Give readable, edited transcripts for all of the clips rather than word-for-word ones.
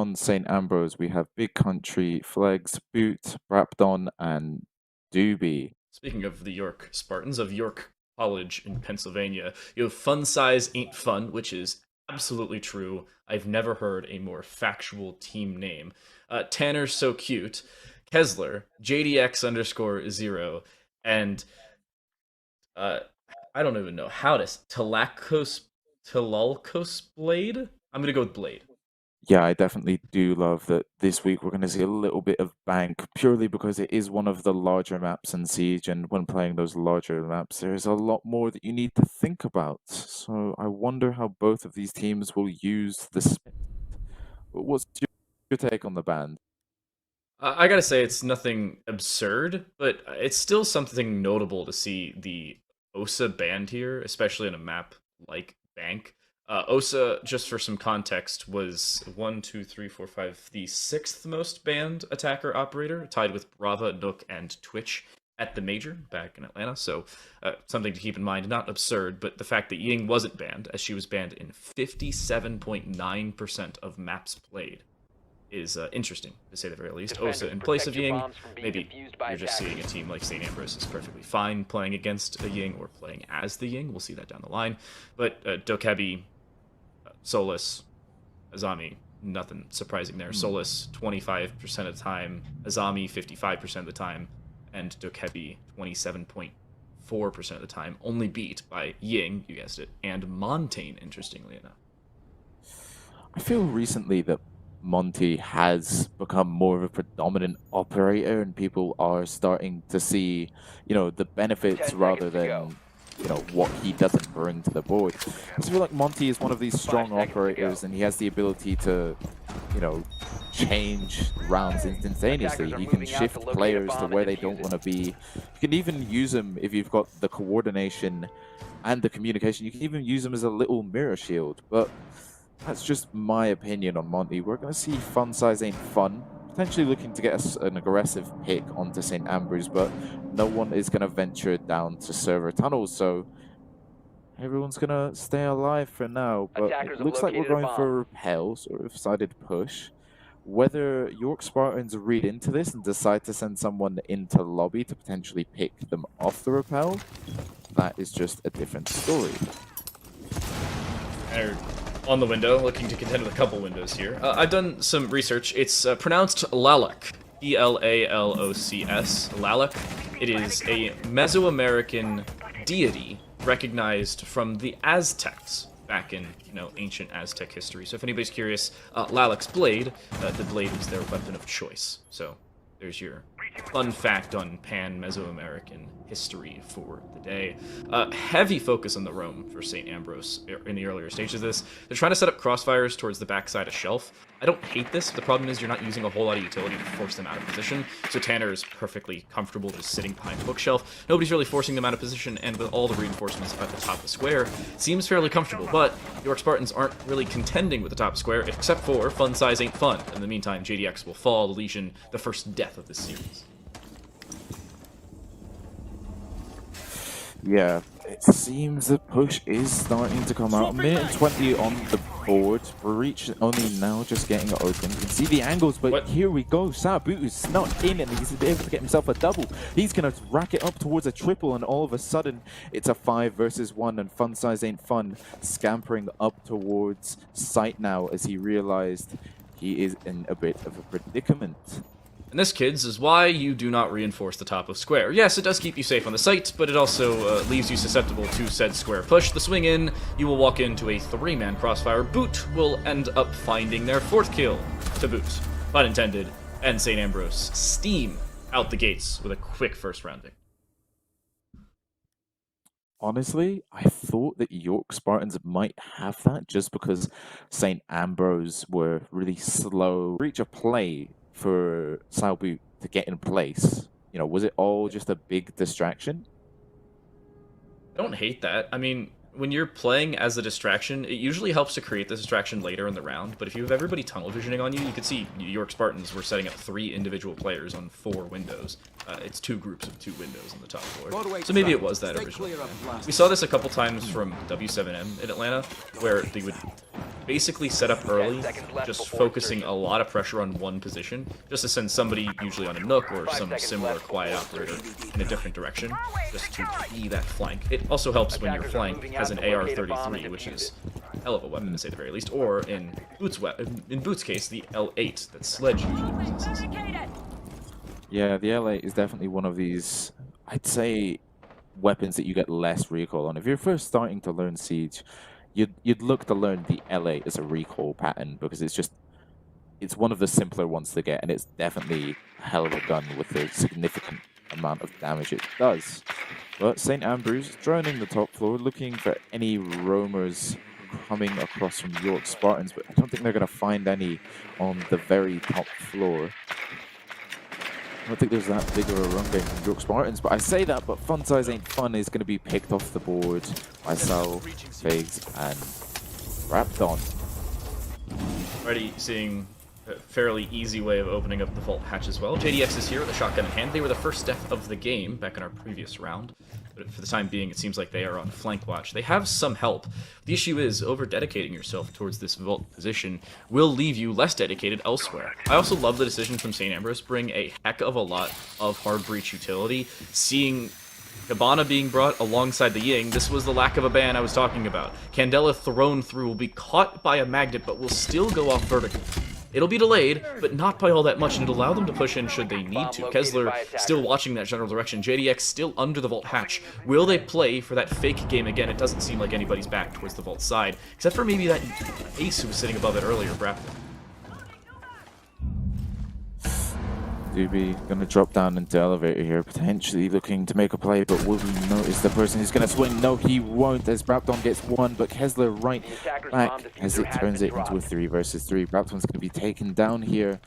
on St. Ambrose, we have Big Country, Flegs, Boot, Brapdon, and Doobie. Speaking of the York Spartans of York College in Pennsylvania, you have fun size ain't fun, which is absolutely true. I've never heard a more factual team name. Tanner's so cute. Kessler, JDX underscore zero, and uh, I don't even know how to Tilalkos Blade. I'm gonna go with Blade. Yeah, I definitely do love that this week we're going to see a little bit of Bank purely because it is one of the larger maps in Siege, and when playing those larger maps, there's a lot more that you need to think about. So I wonder how both of these teams will use the spin. What's your take on the band? I gotta say, it's nothing absurd, but it's still something notable to see the OSA banned here, especially on a map like Bank. OSA, just for some context, was one, two, three, four, five, the sixth most banned attacker operator, tied with Brava, Nook, and Twitch at the major back in Atlanta. So something to keep in mind. Not absurd, but the fact that Ying wasn't banned, as she was banned in 57.9% of maps played, is interesting, to say the very least. Osa in place of Ying, maybe you're just seeing a team like St. Ambrose is perfectly fine playing against a Ying or playing as the Ying. We'll see that down the line. But Dokebi, Solus, Azami, nothing surprising there. Solus 25% of the time, Azami 55% of the time, and Dokebi 27.4% of the time, only beat by Ying, you guessed it, and Montaigne, interestingly enough. I feel recently that Monty has become more of a predominant operator, and people are starting to see, the benefits rather than, what he doesn't bring to the board. I just feel like Monty is one of these strong operators, and he has the ability to, change rounds instantaneously. He can shift players to where they don't want to be. You can even use him if you've got the coordination and the communication. You can even use him as a little mirror shield, but that's just my opinion on Monty. We're going to see Fun Size Ain't Fun, potentially looking to get us an aggressive pick onto St. Ambrose, but no one is going to venture down to server tunnels, so everyone's going to stay alive for now. But it looks like we're going for a repel, sort of sided push. Whether York Spartans read into this and decide to send someone into lobby to potentially pick them off the repel, that is just a different story. On the window, looking to contend with a couple windows here. I've done some research. It's pronounced Lalok. Elaloccs. Lalok. It is a Mesoamerican deity recognized from the Aztecs back in, ancient Aztec history. So if anybody's curious, Lalok's blade, the blade was their weapon of choice. So there's your fun fact on pan-Mesoamerican history for the day. Heavy focus on the roam for St. Ambrose in the earlier stages of this. They're trying to set up crossfires towards the backside of Shelf. I don't hate this. The problem is you're not using a whole lot of utility to force them out of position. So Tanner is perfectly comfortable just sitting behind the bookshelf. Nobody's really forcing them out of position, and with all the reinforcements at the top of the square, it seems fairly comfortable. But York Spartans aren't really contending with the top square, except for Fun Size Ain't Fun. In the meantime, JDX will fall, the Legion, the first death of this series. Yeah, it seems the push is starting to come out. Minute 20 on the board. Breach only now just getting it open. You can see the angles, but here we go. Sabu is snuck in and he's able to get himself a double. He's going to rack it up towards a triple, and all of a sudden it's a 5 versus 1, and Fun Size Ain't Fun scampering up towards site now as he realized he is in a bit of a predicament. And this, kids, is why you do not reinforce the top of square. Yes, it does keep you safe on the site, but it also leaves you susceptible to said square push. The swing in, you will walk into a 3-man crossfire. Boot will end up finding their 4th kill to boot. Pun intended. And St. Ambrose steam out the gates with a quick first round victory. Honestly, I thought that York Spartans might have that just because St. Ambrose were really slow. Reach a play for Salbu to get in place. Was it all just a big distraction? I don't hate that. I mean, when you're playing as a distraction, it usually helps to create the distraction later in the round, but if you have everybody tunnel visioning on you, you could see York Spartans were setting up 3 individual players on 4 windows. It's 2 groups of 2 windows on the top floor. So maybe it was that original plan. We saw this a couple times from W7M in Atlanta, where they would basically set up early, just focusing a lot of pressure on one position, just to send somebody, usually on a Nook or some similar quiet operator, in a different direction, just to be that flank. It also helps when your flank has an AR-33, which is a hell of a weapon to say the very least, or in Boots' case, the L8 that Sledge usually possesses. Yeah, the L8 is definitely one of these, I'd say, weapons that you get less recoil on. If you're first starting to learn Siege, you'd look to learn the L8 as a recoil pattern because it's one of the simpler ones to get, and it's definitely a hell of a gun with the significant amount of damage it does. But St. Ambrose droning the top floor, looking for any roamers coming across from York Spartans, but I don't think they're going to find any on the very top floor. I don't think there's that big of a run game from York Spartans, but I say that, but Fun Size Ain't Fun is going to be picked off the board by Sal, Figs, and Rapton. Already seeing a fairly easy way of opening up the vault hatch as well. JDX is here with a shotgun in hand. They were the first death of the game back in our previous round, but for the time being, it seems like they are on flank watch. They have some help. The issue is, over-dedicating yourself towards this vault position will leave you less dedicated elsewhere. I also love the decision from St. Ambrose bring a heck of a lot of hard breach utility. Seeing Cabana being brought alongside the Ying, this was the lack of a ban I was talking about. Candela thrown through will be caught by a magnet, but will still go off vertical. It'll be delayed, but not by all that much, and it'll allow them to push in should they need to. Kessler still watching that general direction. JDX still under the vault hatch. Will they play for that fake game again? It doesn't seem like anybody's back towards the vault side, except for maybe that Ace who was sitting above it earlier, Brap. Doobie gonna drop down into elevator here, potentially looking to make a play, but will he notice the person who's gonna swing? No, he won't, as Brapton gets one, but Kessler right back as it turns it into a 3 versus 3. Brapton's gonna be taken down here,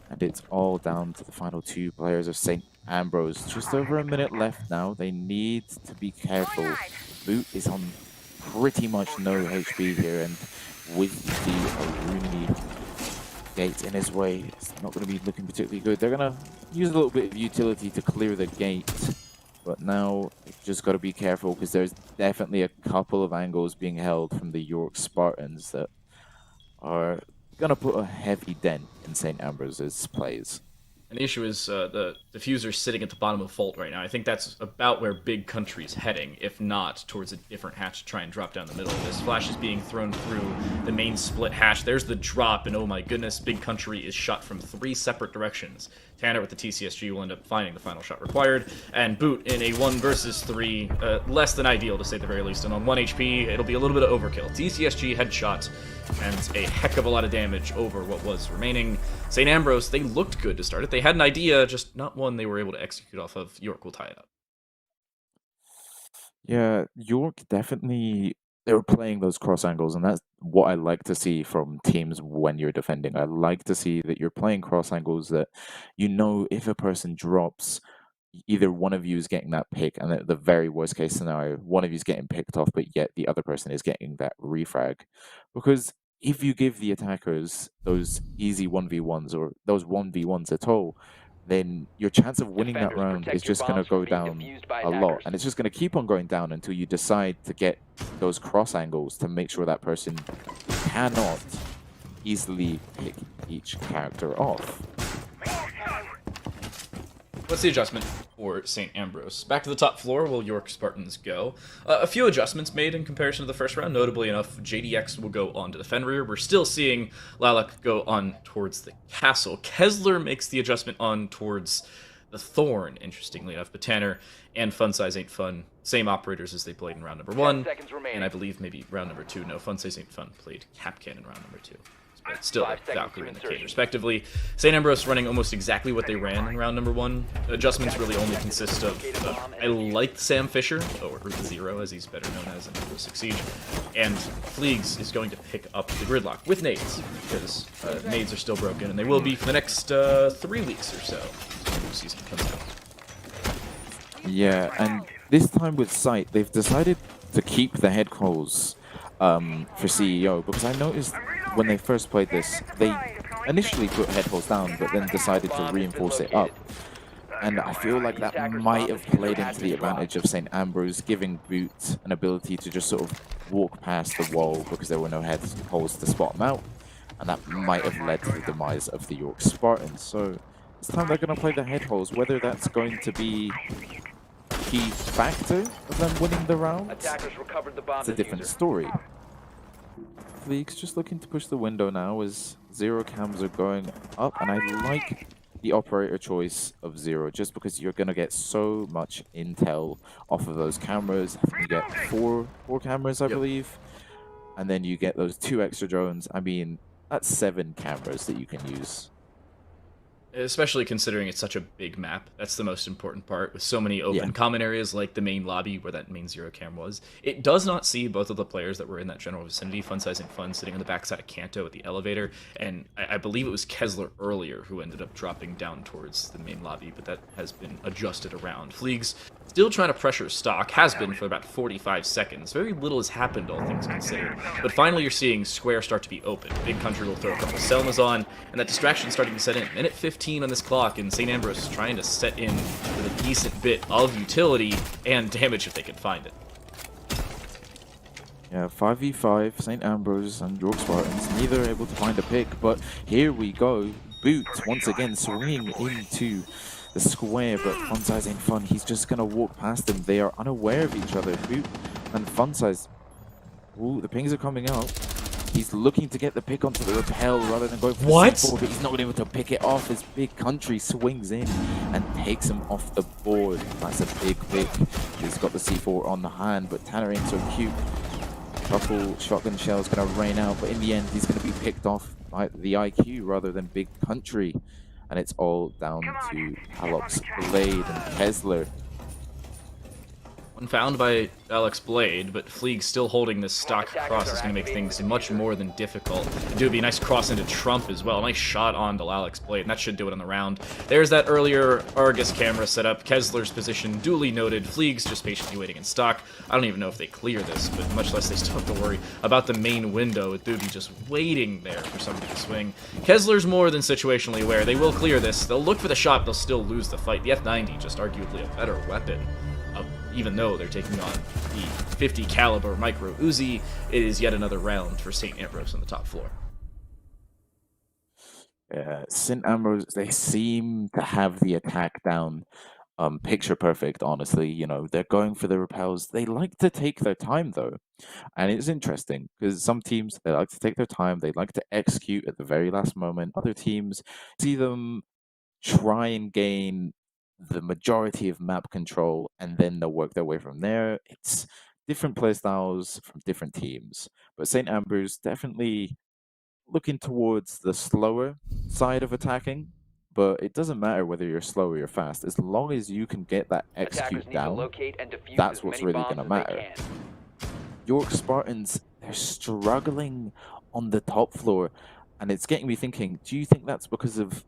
and it's all down to the final two players of St. Ambrose. Just over a minute left now. They need to be careful. Boot is on pretty much no HP here, and with the Aruni gate in his way, it's not going to be looking particularly good. They're going to use a little bit of utility to clear the gate, but now you've just got to be careful because there's definitely a couple of angles being held from the York Spartans that are going to put a heavy dent in St. Ambrose's plays. And the issue is the diffuser's sitting at the bottom of Fault right now. I think that's about where Big Country's heading, if not towards a different hatch to try and drop down the middle of this. Flash is being thrown through the main split hatch. There's the drop, and oh my goodness, Big Country is shot from 3 separate directions. Tanner with the TCSG will end up finding the final shot required, and Boot in a 1 versus 3, less than ideal to say the very least, and on 1 HP, it'll be a little bit of overkill. TCSG headshot, and a heck of a lot of damage over what was remaining. St. Ambrose, they looked good to start it. They had an idea, just not one they were able to execute off of. York will tie it up. Yeah, York definitely, they were playing those cross angles, and that's what I like to see from teams when you're defending. I like to see that you're playing cross angles that, you know, if a person drops, either one of you is getting that pick, and at the very worst case scenario, one of you is getting picked off, but yet the other person is getting that refrag. Because if you give the attackers those easy 1v1s or those 1v1s at all, then your chance of winning that round is just going to go down a lot. And it's just going to keep on going down until you decide to get those cross angles to make sure that person cannot easily pick each character off. What's the adjustment for St. Ambrose? Back to the top floor will York Spartans go. A few adjustments made in comparison to the first round. Notably enough, JDX will go on to the Fen rear. We're still seeing Lilac go on towards the castle. Kessler makes the adjustment on towards the Thorn, interestingly enough. But Tanner and Fun Size Ain't Fun, same operators as they played in round number 1. And I believe maybe round number 2. No, Fun Size Ain't Fun played Capcan in round number 2. But still, Valkyrie and the Cage, respectively. St. Ambrose running almost exactly what they ran in round number 1. Adjustments really only consist of I like Sam Fisher, or the Zero, as he's better known as in Rainbow Six Siege, and Fleegs is going to pick up the Gridlock with nades, because nades are still broken, and they will be for the next 3 weeks or so. When the season comes out. Yeah, and this time with Sight, they've decided to keep the head calls for CEO, because I noticed when they first played this, they initially put head holes down, but then decided to reinforce it up. And I feel like that might have played into the advantage of St. Ambrose, giving Boot an ability to just sort of walk past the wall because there were no head holes to spot them out. And that might have led to the demise of the York Spartans. So this time they're going to play the head holes. Whether that's going to be a key factor of them winning the round, it's a different story. Fleek's just looking to push the window now as zero cams are going up, and I like the operator choice of zero just because you're going to get so much intel off of those cameras. I think you get four cameras, I believe, and then you get those 2 extra drones. I mean, that's 7 cameras that you can use. Especially considering it's such a big map. That's the most important part, with so many open common areas like the main lobby where that main zero cam was. It does not see both of the players that were in that general vicinity, Funsize and Fun, sitting on the backside of Kanto at the elevator, and I believe it was Kessler earlier who ended up dropping down towards the main lobby, but that has been adjusted around. Fleegs still trying to pressure stock, has been for about 45 seconds. Very little has happened, all things considered. But finally you're seeing Square start to be open. Big Country will throw a couple Selmas on, and that distraction starting to set in. Minute 15 on this clock, and St. Ambrose is trying to set in with a decent bit of utility and damage if they can find it. Yeah, 5v5, St. Ambrose and York Spartans, neither able to find a pick, but here we go. Boot once again swinging into the square, but Funsize ain't Fun. He's just going to walk past them. They are unaware of each other. Boot and Funsize. Ooh, the pings are coming out. He's looking to get the pick onto the rappel rather than going for the C4, but he's not able to pick it off as Big Country swings in and takes him off the board. That's a big pick. He's got the C4 on the hand, but Tanner ain't so cute. Couple shotgun shells going to rain out, but in the end, he's going to be picked off by the IQ rather than Big Country. And it's all down to Alex Blade and Kessler. One found by Alex Blade, but Fleeg still holding this stock cross is going to make things much more than difficult. And do be a nice cross into Trump as well. Nice shot onto Alex Blade, and that should do it on the round. There's that earlier Argus camera set up. Kessler's position duly noted. Fleeg's just patiently waiting in stock. I don't even know if they clear this, but much less they still have to worry about the main window, with Booby just waiting there for somebody to swing. Kessler's more than situationally aware. They will clear this. They'll look for the shot, but they'll still lose the fight. The F90 just arguably a better weapon. Even though they're taking on the 50 caliber micro Uzi, it is yet another round for St. Ambrose on the top floor. Yeah, St. Ambrose, they seem to have the attack down picture perfect, honestly. You know, they're going for the repels. They like to take their time, though. And it's interesting because some teams, they like to take their time. They like to execute at the very last moment. Other teams, see them try and gain the majority of map control, and then they'll work their way from there. It's different playstyles from different teams, but St. Ambrose definitely looking towards the slower side of attacking, but it doesn't matter whether you're slow or you're fast. As long as you can get that execute down, that's what's really going to matter. York Spartans, they're struggling on the top floor, and it's getting me thinking, do you think that's because of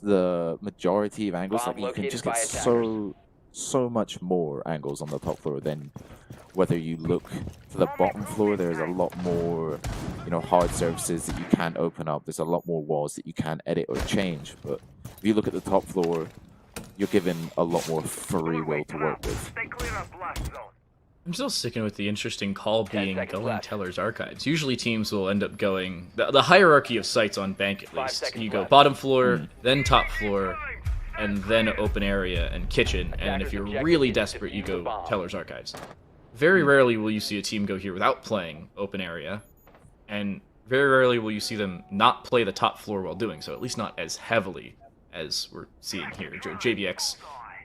the majority of angles? Like, you can just get so much more angles on the top floor than whether you look to the bottom floor. There's a lot more, you know, hard surfaces that you can't open up. There's a lot more walls that you can't edit or change. But if you look at the top floor, you're given a lot more free will to work with. I'm still sticking with the interesting call being going Teller's Archives. Usually teams will end up going the hierarchy of sites on bank, at least. You go bottom floor, then top floor, and then open area and kitchen. And if you're really desperate, you go Teller's Archives. Very rarely will you see a team go here without playing open area, and very rarely will you see them not play the top floor while doing so, at least not as heavily as we're seeing here.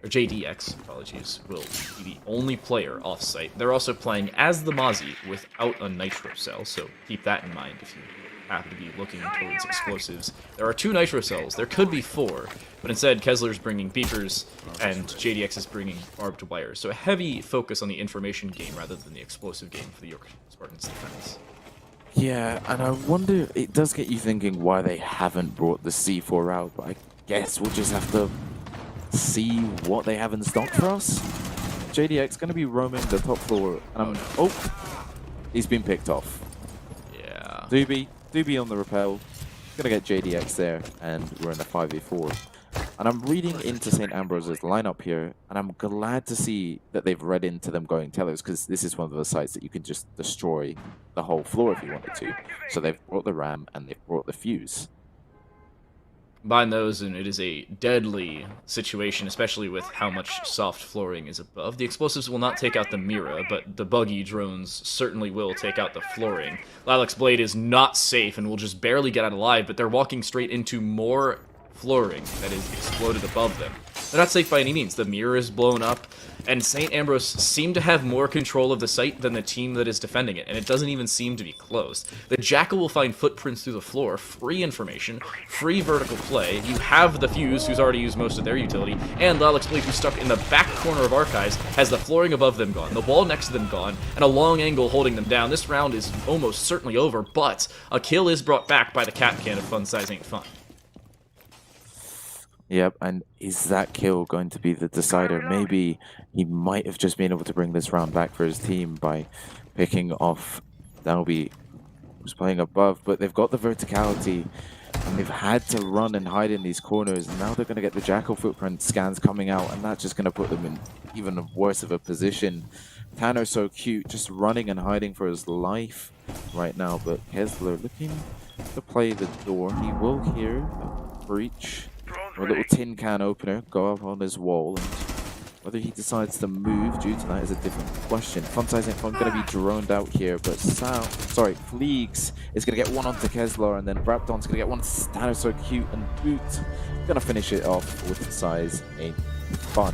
JDX, apologies, will be the only player off-site. They're also playing as the Mozzie without a Nitro Cell, so keep that in mind if you happen to be looking towards explosives. There are 2 Nitro Cells. There could be 4, but instead Kessler's bringing beepers and JDX is bringing barbed wire. So a heavy focus on the information game rather than the explosive game for the York Spartans defense. Yeah, and I wonder, it does get you thinking why they haven't brought the C4 out, but I guess we'll just have to see what they have in stock for us. JDX going to be roaming the top floor. Oh, he's been picked off. Yeah. Doobie on the rappel. Going to get JDX there, and we're in a 5v4. And I'm reading into St. Ambrose's lineup here, and I'm glad to see that they've read into them going tellers, because this is one of the sites that you can just destroy the whole floor if you wanted to. So they've brought the ram and they've brought the fuse. Combine those, and it is a deadly situation, especially with how much soft flooring is above. The explosives will not take out the Mira, but the buggy drones certainly will take out the flooring. Lilacs Blade is not safe and will just barely get out alive, but they're walking straight into more flooring that is exploded above them. They're not safe by any means. The mirror is blown up, and St. Ambrose seem to have more control of the site than the team that is defending it, and it doesn't even seem to be close. The Jackal will find footprints through the floor, free information, free vertical play. You have the Fuse, who's already used most of their utility, and Lilacs Blade, who's stuck in the back corner of Archives, has the flooring above them gone, the wall next to them gone, and a long angle holding them down. This round is almost certainly over, but a kill is brought back by the Cap Can if Fun Size Ain't Fun. Yep, and is that kill going to be the decider? Maybe he might have just been able to bring this round back for his team by picking off Dalby, who's playing above, but they've got the verticality, and they've had to run and hide in these corners, and now they're going to get the Jackal footprint scans coming out, and that's just going to put them in even worse of a position. Tanner's so cute, just running and hiding for his life right now, but Kessler looking to play the door. He will hear a breach, or a little tin can opener go up on his wall, and whether he decides to move due to that is a different question. Fun Size Ain't Fun going to be droned out here, but Fleegs is going to get one onto Kessler, and then Brapton's going to get one to Tanner so cute, and Boot going to finish it off with Size Ain't Fun.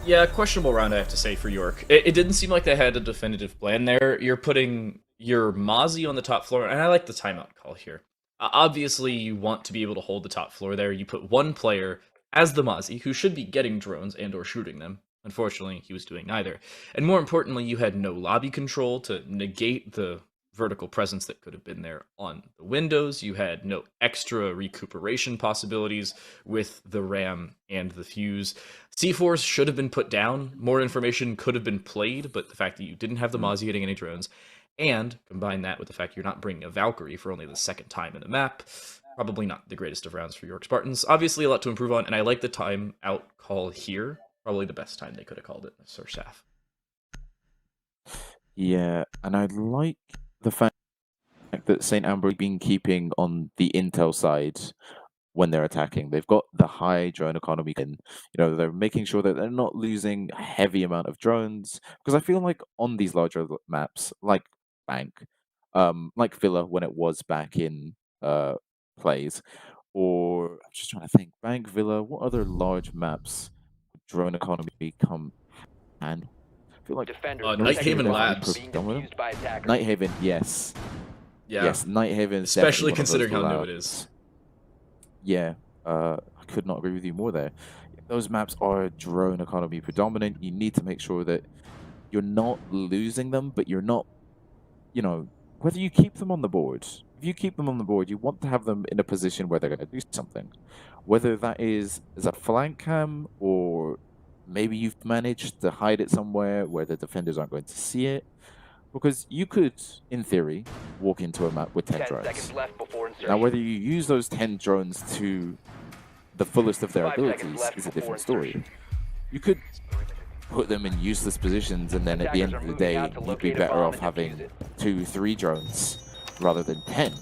Yeah, questionable round, I have to say, for York. It didn't seem like they had a definitive plan there. You're putting your Mozzie on the top floor, and I like the timeout call here. Obviously, you want to be able to hold the top floor there. You put one player as the Mozzie, who should be getting drones and or shooting them. Unfortunately, he was doing neither. And more importantly, you had no lobby control to negate the vertical presence that could have been there on the windows. You had no extra recuperation possibilities with the RAM and the Fuse. C4s should have been put down. More information could have been played, but the fact that you didn't have the Mozzie hitting any drones, and combine that with the fact you're not bringing a Valkyrie for only the second time in the map, probably not the greatest of rounds for York Spartans. Obviously a lot to improve on, and I like the time out call here. Probably the best time they could have called it in the first half. Yeah, and I like the fact that St. Ambrose been keeping on the intel side when they're attacking. They've got the high drone economy, and they're making sure that they're not losing a heavy amount of drones, because I feel like on these larger maps like Bank, like Villa when it was back in plays, or I'm just trying to think, Bank, Villa, what other large maps would drone economy come and I feel like Nighthaven Labs. Nighthaven, yes. Yeah. Yes, Nighthaven, especially considering how new it is. Yeah, I could not agree with you more there. Those maps are drone economy predominant. You need to make sure that you're not losing them, but you're not, whether you keep them on the board. If you keep them on the board, you want to have them in a position where they're going to do something. Whether that is as a flank cam, or maybe you've managed to hide it somewhere where the defenders aren't going to see it. Because you could, in theory, walk into a map with 10 drones. Now, whether you use those 10 drones to the fullest of their abilities is a different story. You could put them in useless positions, and then at the end of the day, you'd be better off having 2-3 drones rather than 10.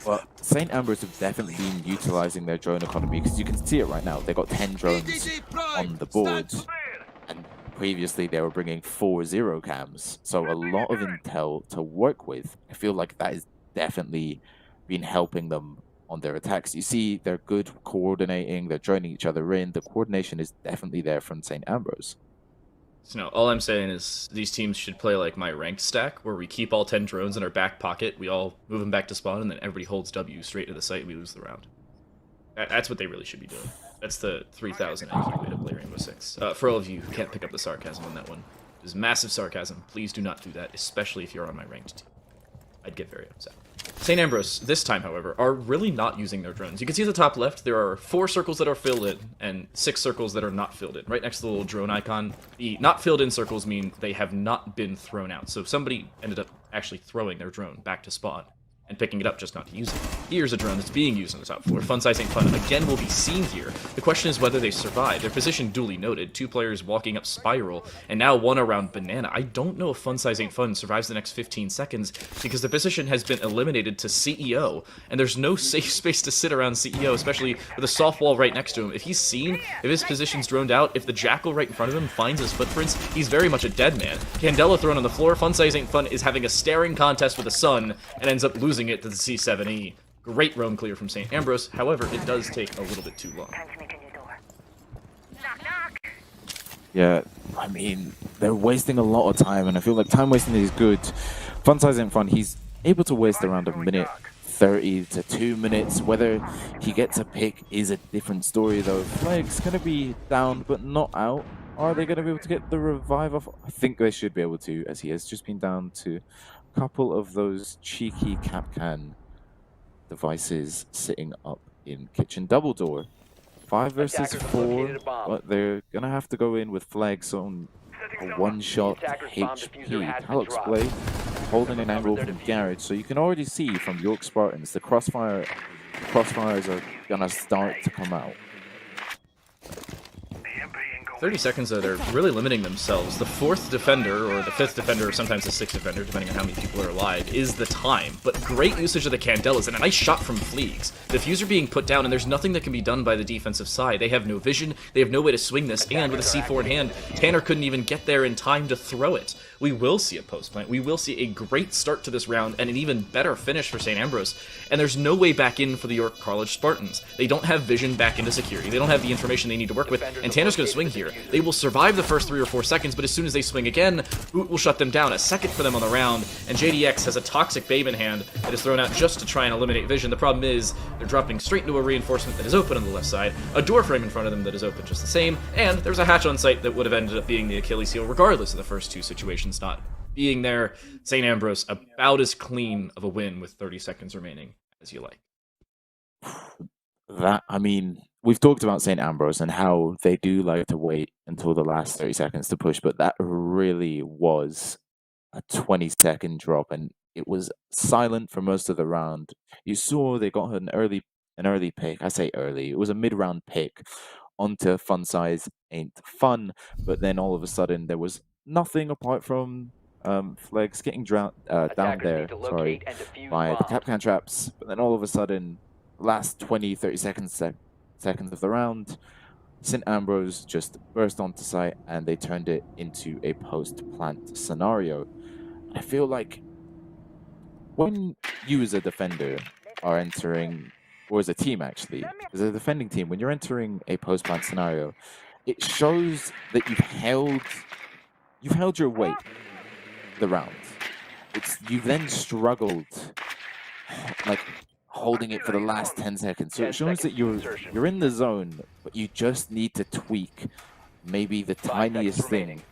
But St. Ambrose have definitely been utilizing their drone economy, because you can see it right now. They've got 10 drones on the board, and previously they were bringing 4 zero cams, so a lot of intel to work with. I feel like that has definitely been helping them on their attacks. You see, they're good coordinating, they're joining each other in. The coordination is definitely there from St. Ambrose. So no, all I'm saying is these teams should play like my ranked stack, where we keep all 10 drones in our back pocket, we all move them back to spawn, and then everybody holds W straight to the site, and we lose the round. That's what they really should be doing. That's the 3000 IQ way to play Rainbow Six. For all of you who can't pick up the sarcasm on that one, it is massive sarcasm. Please do not do that, especially if you're on my ranked team. I'd get very upset. St. Ambrose, this time, however, are really not using their drones. You can see at the top left, there are 4 circles that are filled in, and 6 circles that are not filled in, right next to the little drone icon. The not filled in circles mean they have not been thrown out, so somebody ended up actually throwing their drone back to spawn. and picking it up just not to use it. Here's a drone that's being used on the top floor. Fun Size Ain't Fun again will be seen here. The question is whether they survive. Their position duly noted. 2 players walking up Spiral, and now 1 around Banana. I don't know if Fun Size Ain't Fun survives the next 15 seconds, because the position has been eliminated to CEO, and there's no safe space to sit around CEO, especially with a soft wall right next to him. If he's seen, if his position's droned out, if the Jackal right in front of him finds his footprints, he's very much a dead man. Candela thrown on the floor. Fun Size Ain't Fun is having a staring contest with the sun, and ends up losing it to the C7E. Great roam clear from St. Ambrose, however, it does take a little bit too long. Yeah, I mean, they're wasting a lot of time, and I feel like time wasting is good. Fun Size Ain't Fun, he's able to waste around a minute 30 to 2 minutes. Whether he gets a pick is a different story, though. Flag's going to be down, but not out. Are they going to be able to get the revive off? I think they should be able to, as he has just been down to a couple of those cheeky Capcan devices sitting up in kitchen. Double door. 5 versus 4, but they're going to have to go in with flags on a one-shot HP. Alex Blade holding an angle from Garage, so you can already see from York Spartans the crossfires are going to start to come out. 30 seconds, though, they're really limiting themselves. The 4th defender, or the 5th defender, or sometimes the 6th defender, depending on how many people are alive, is the time. But great usage of the Candelas, and a nice shot from Fleegs. The Fuser being put down, and there's nothing that can be done by the defensive side. They have no vision, they have no way to swing this, and with a C4 in hand, Tanner couldn't even get there in time to throw it. We will see a post-plant, we will see a great start to this round, and an even better finish for St. Ambrose. And there's no way back in for the York College Spartans. They don't have vision back into security, they don't have the information they need to work with, and Tanner's going to swing here. They will survive the first 3 or 4 seconds, but as soon as they swing again, Boot will shut them down. A second for them on the round, and JDX has a toxic babe in hand that is thrown out just to try and eliminate vision. The problem is, they're dropping straight into a reinforcement that is open on the left side, a door frame in front of them that is open just the same, and there's a hatch on site that would have ended up being the Achilles heel regardless of the first 2 situations not being there. St. Ambrose about as clean of a win with 30 seconds remaining as you like. That, I mean, we've talked about St. Ambrose and how they do like to wait until the last 30 seconds to push, but that really was a 20-second drop, and it was silent for most of the round. You saw they got an early pick. I say early. It was a mid-round pick onto Fun Size Ain't Fun, but then all of a sudden there was nothing apart from Flex getting down there, sorry, by the Capcan traps, but then all of a sudden, last 20-30 seconds of the round, St. Ambrose just burst onto site and they turned it into a post-plant scenario. I feel like when you as a defender are entering, or as a team actually, as a defending team, when you're entering a post-plant scenario, it shows that you've held your weight the round. You've then struggled, like, holding it for the last 10 seconds. So it shows that you're in the zone, but you just need to tweak maybe the tiniest thing,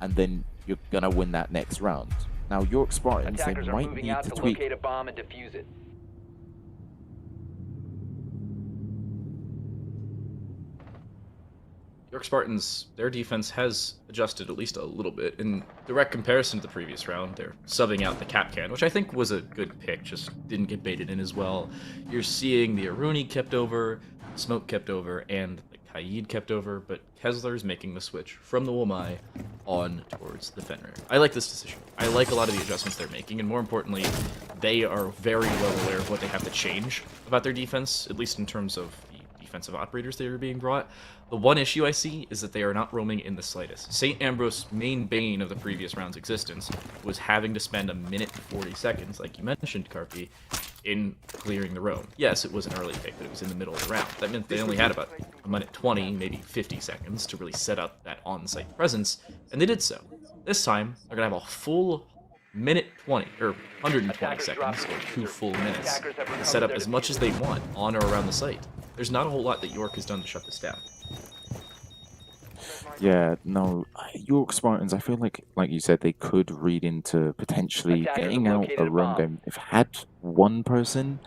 and then you're gonna win that next round. Now, York Spartans, they might need to tweak. Locate a bomb and defuse it. York Spartans, their defense has adjusted at least a little bit. In direct comparison to the previous round, they're subbing out the Capcan, which I think was a good pick, just didn't get baited in as well. You're seeing the Aruni kept over, Smoke kept over, and the Kaid kept over, but Kessler's making the switch from the Womai on towards the Fenrir. I like this decision. I like a lot of the adjustments they're making, and more importantly, they are very well aware of what they have to change about their defense, at least in terms of the defensive operators that are being brought. The one issue I see is that they are not roaming in the slightest. St. Ambrose's main bane of the previous round's existence was having to spend a minute and 40 seconds, like you mentioned, Carpi, in clearing the roam. Yes, it was an early pick, but it was in the middle of the round. That meant they only had about a minute 20, maybe 50 seconds to really set up that on-site presence, and they did so. This time, they're going to have a full minute 20, or 120 seconds, or 2 full minutes, to set up as much as they want on or around the site. There's not a whole lot that York has done to shut this down. Yeah, no, York Spartans, I feel like you said, they could read into potentially getting out a roam game. If had one person,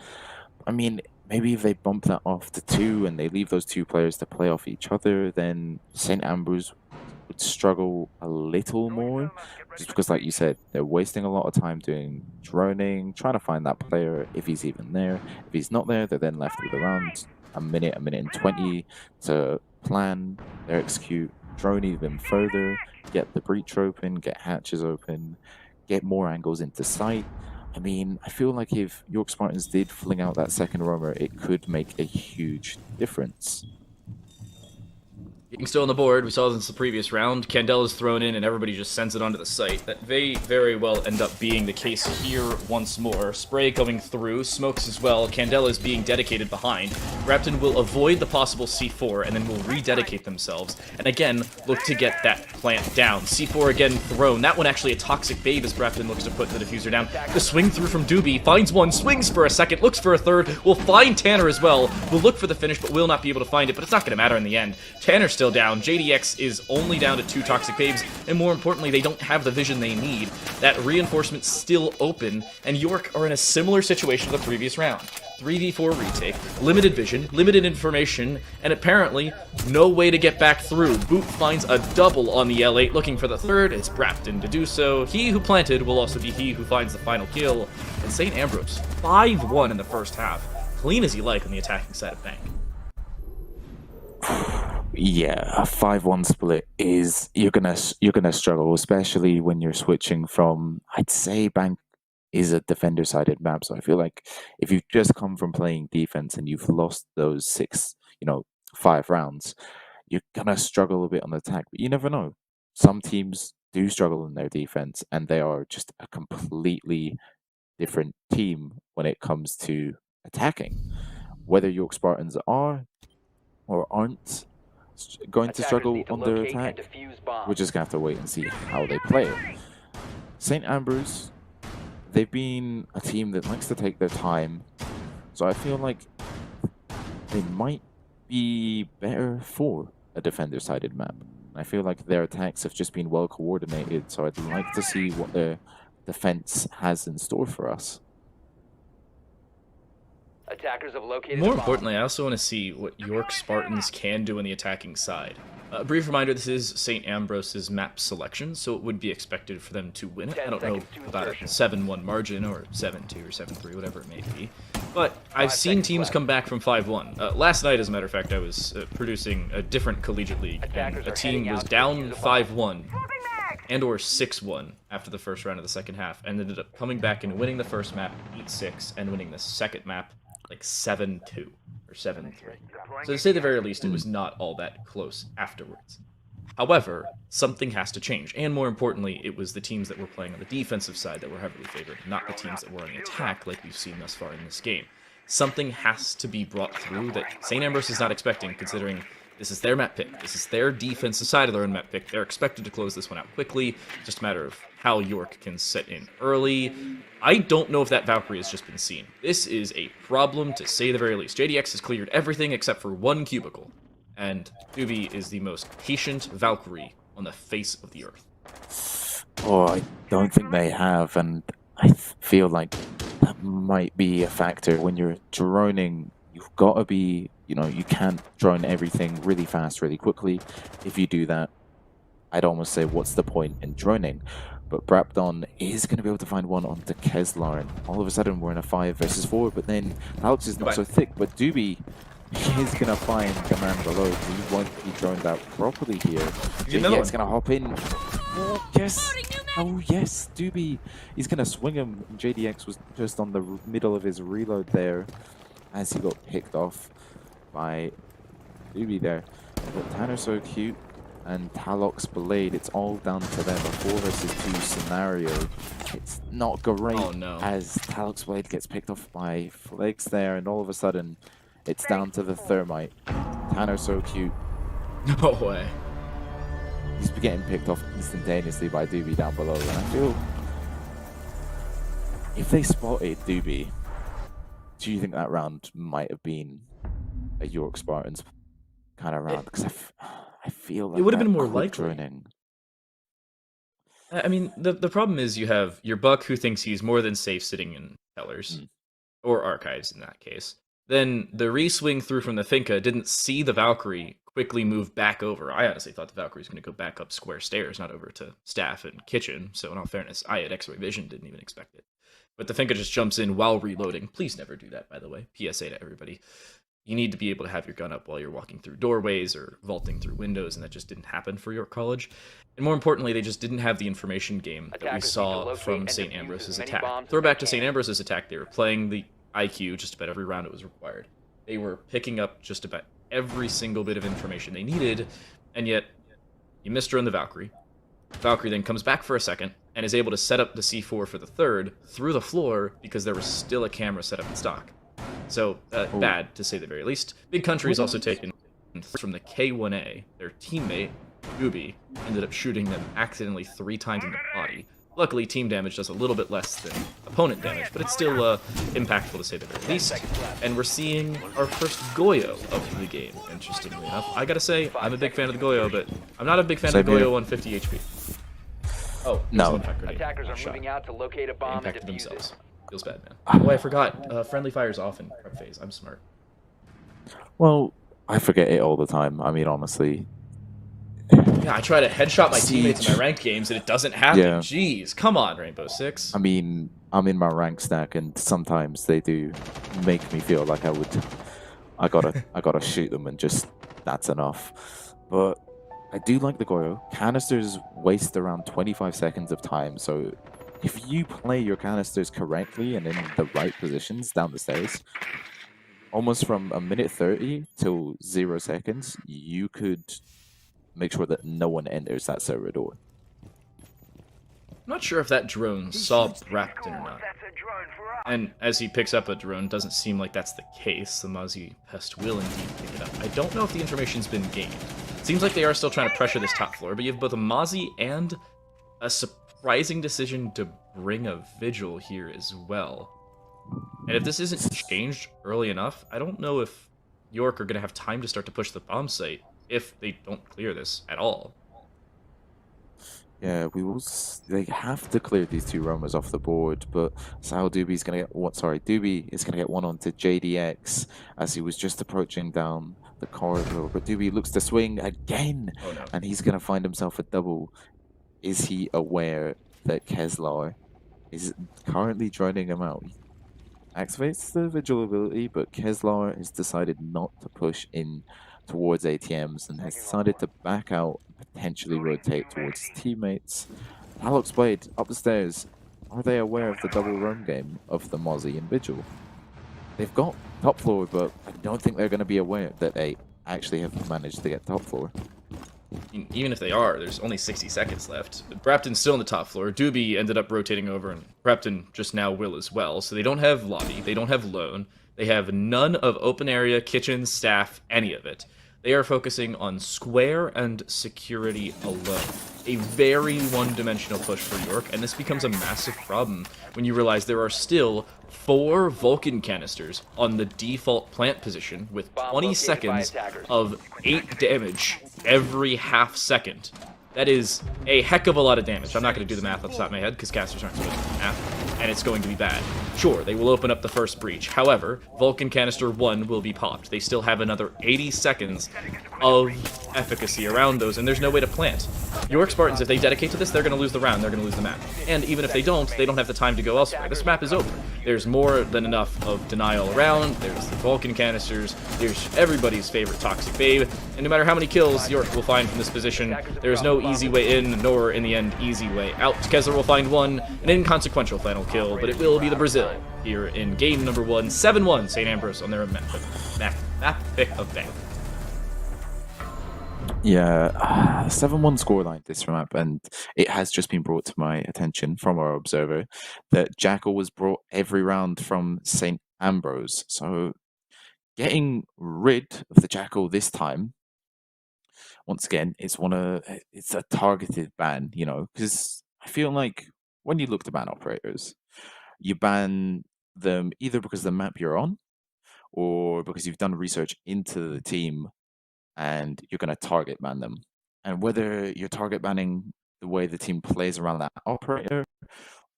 I mean, maybe if they bump that off to 2 and they leave those 2 players to play off each other, then St. Ambrose would struggle a little more, just because, like you said, they're wasting a lot of time doing droning, trying to find that player if he's even there. If he's not there, they're then left with around a minute and 20 to plan their execute, drone even further, get the breach open, get hatches open, get more angles into sight. I mean, I feel like if York Spartans did fling out that second roamer, it could make a huge difference. Getting still on the board, we saw this in the previous round. Candela's thrown in and everybody just sends it onto the site. That may very well end up being the case here once more. Spray going through, smokes as well. Candela is being dedicated behind. Rapton will avoid the possible C4 and then will rededicate themselves. And again, look to get that plant down. C4 again thrown. That one actually a toxic babe as Rapton looks to put the diffuser down. The swing through from Doobie, finds one, swings for a second, looks for a third, will find Tanner as well. Will look for the finish, but will not be able to find it, but it's not going to matter in the end. Tanner still down. JDX is only down to 2 toxic babes, and more importantly, they don't have the vision they need. That reinforcement's still open, and York are in a similar situation to the previous round. 3v4 retake, limited vision, limited information, and apparently no way to get back through. Boot finds a double on the L8, looking for the third. It's Brapton to do so. He who planted will also be he who finds the final kill. And St. Ambrose, 5-1 in the first half. Clean as he like on the attacking side of Bank. Yeah, a 5-1 split is you're gonna struggle, especially when you're switching from, I'd say Bank is a defender-sided map. So I feel like if you've just come from playing defense and you've lost those 5 rounds, you're gonna struggle a bit on the attack. But you never know. Some teams do struggle in their defense, and they are just a completely different team when it comes to attacking. Whether York Spartans are or aren't going to struggle on their attack, we're just gonna have to wait and see how they play it. St. Ambrose, they've been a team that likes to take their time, so I feel like they might be better for a defender-sided map. I feel like their attacks have just been well coordinated, so I'd like to see what their defense has in store for us. Attackers have located More importantly, I also want to see what York Spartans can do on the attacking side. A brief reminder, this is St. Ambrose's map selection, so it would be expected for them to win it. I don't know about a 7-1 margin, or 7-2 or 7-3, whatever it may be. But I've seen teams come back from 5-1. Last night, as a matter of fact, I was producing a different collegiate league, and a team was down 5-1 and or 6-1 after the first round of the second half, and ended up coming back and winning the first map 8-6 and winning the second map like 7-2 or 7-3. So to say the very least, it was not all that close afterwards. However, something has to change, and more importantly, it was the teams that were playing on the defensive side that were heavily favored, not the teams that were on the attack like we've seen thus far in this game. Something has to be brought through that St. Ambrose is not expecting, considering this is their map pick. This is their defensive side of their own map pick. They're expected to close this one out quickly. Just a matter of how York can set in early. I don't know if that Valkyrie has just been seen. This is a problem, to say the very least. JDX has cleared everything except for one cubicle. And Doobie is the most patient Valkyrie on the face of the earth. Oh, I don't think they have, and I feel like that might be a factor. When you're droning, you've got to be, you can't drone everything really fast, really quickly. If you do that, I'd almost say, what's the point in droning? But Brapton is going to be able to find one onto Keslar, and all of a sudden we're in a 5 versus 4, but then Alex is not so thick, but Doobie is going to find the man below. He won't be droned out properly here. JDX going to hop in. Oh, yes. Oh, yes, Doobie. He's going to swing him. JDX was just on the middle of his reload there as he got picked off by Doobie there. But Tanner's so cute. And Talok's Blade, it's all down to them. A 4 versus 2 scenario. It's not great as Talok's Blade gets picked off by Flex there, and all of a sudden, it's down to the Thermite. Tanner's so cute. No way. He's getting picked off instantaneously by Doobie down below, and I feel if they spotted Doobie, do you think that round might have been a York Spartans kind of round? Because I feel like it would have been more likely. Droning. I mean, the problem is you have your Buck who thinks he's more than safe sitting in Tellers, or Archives in that case. Then the re-swing through from the Finca didn't see the Valkyrie quickly move back over. I honestly thought the Valkyrie was going to go back up square stairs, not over to staff and kitchen. So in all fairness, I had X-ray vision, didn't even expect it. But the Finka just jumps in while reloading. Please never do that, by the way. PSA to everybody. You need to be able to have your gun up while you're walking through doorways or vaulting through windows, and that just didn't happen for York College. And more importantly, they just didn't have the information game that we saw from St. Ambrose's attack. Throwback to St. Ambrose's attack, they were playing the IQ just about every round it was required. They were picking up just about every single bit of information they needed, and yet you missed her on the Valkyrie. Valkyrie then comes back for a second and is able to set up the C4 for the third through the floor because there was still a camera set up in stock. So, bad, to say the very least. Big Country is also taken from the K1A. Their teammate, Gooby, ended up shooting them accidentally 3 times in the body. Luckily, team damage does a little bit less than opponent damage, but it's still impactful to say the very least. And we're seeing our first Goyo of the game, interestingly enough. I gotta say, I'm a big fan of the Goyo, but I'm not a big fan of the Goyo on 50 HP. Oh, no. Attackers are moving out to locate a bomb and defuse themselves. Feels bad, man. Oh, I forgot. Friendly fire's off in prep phase. I'm smart. Well, I forget it all the time. I mean, honestly. Yeah, I try to headshot my teammates in my ranked games, and it doesn't happen. Yeah. Jeez, come on, Rainbow Six. I mean, I'm in my rank stack, and sometimes they do make me feel like I gotta shoot them, and just that's enough. But I do like the Goyo. Canisters waste around 25 seconds of time, so if you play your canisters correctly and in the right positions down the stairs, almost from a minute 30 till 0 seconds, you could make sure that no one enters that server door. I'm not sure if that drone saw Brapton or not. And as he picks up a drone, doesn't seem like that's the case. The Mozzie Pest will indeed pick it up. I don't know if the information's been gained. Seems like they are still trying to pressure this top floor, but you have both a Mozzie and a surprising decision to bring a Vigil here as well. And if this isn't changed early enough, I don't know if York are going to have time to start to push the bomb site if they don't clear this at all. Yeah, they have to clear these 2 roamers off the board, but Sal Doobie's gonna get one. Sorry, Doobie is gonna get one onto JDX as he was just approaching down the corridor. But Doobie looks to swing again, and he's gonna find himself a double. Is he aware that Keslar is currently droning him out? Activates the Vigil ability, but Keslar has decided not to push in towards ATMs and has decided to back out and potentially rotate towards his teammates. Alex Blade up the stairs. Are they aware of the double roam game of the Mozzie and Vigil? They've got top floor, but I don't think they're going to be aware that they actually have managed to get top floor. Even if they are, there's only 60 seconds left. Brapton's still on the top floor. Doobie ended up rotating over, and Brapton just now will as well. So they don't have lobby, they don't have lone, they have none of open area, kitchen, staff, any of it. They are focusing on square and security alone. A very one-dimensional push for York, and this becomes a massive problem when you realize there are still 4 Vulcan canisters on the default plant position with 20 seconds of 8 damage every half second. That is a heck of a lot of damage. I'm not going to do the math off the top of my head because casters aren't supposed to do math, and it's going to be bad. Sure, they will open up the first breach. However, Vulcan Canister 1 will be popped. They still have another 80 seconds of efficacy around those, and there's no way to plant. York Spartans, if they dedicate to this, they're going to lose the round, they're going to lose the map. And even if they don't have the time to go elsewhere. This map is over. There's more than enough of denial around, there's the Vulcan Canisters, there's everybody's favorite Toxic Babe, and no matter how many kills York will find from this position, there's no easy way in, nor in the end, easy way out. Kessler will find one, an inconsequential final kill, but it will be the Brazil here in game number 1, 7-1, St. Ambrose on their map pick of day. Yeah, 7-1 scoreline this map, and it has just been brought to my attention from our observer that Jackal was brought every round from St. Ambrose. So getting rid of the Jackal this time, once again, it's a targeted ban, you know, because I feel like when you look to ban operators, you ban them either because of the map you're on, or because you've done research into the team and you're going to target ban them. And whether you're target banning the way the team plays around that operator,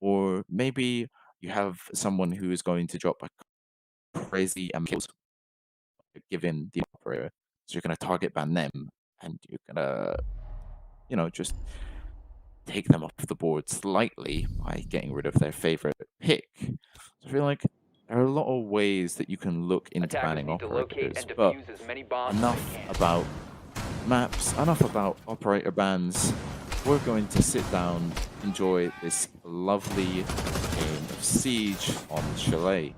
or maybe you have someone who is going to drop a crazy kills given the operator. So you're gonna target ban them, and you're gonna, just take them off the board slightly by getting rid of their favorite pick. So I feel like there are a lot of ways that you can look into banning operators, but enough about maps, enough about operator bans. We're going to sit down, enjoy this lovely game of Siege on Chalet.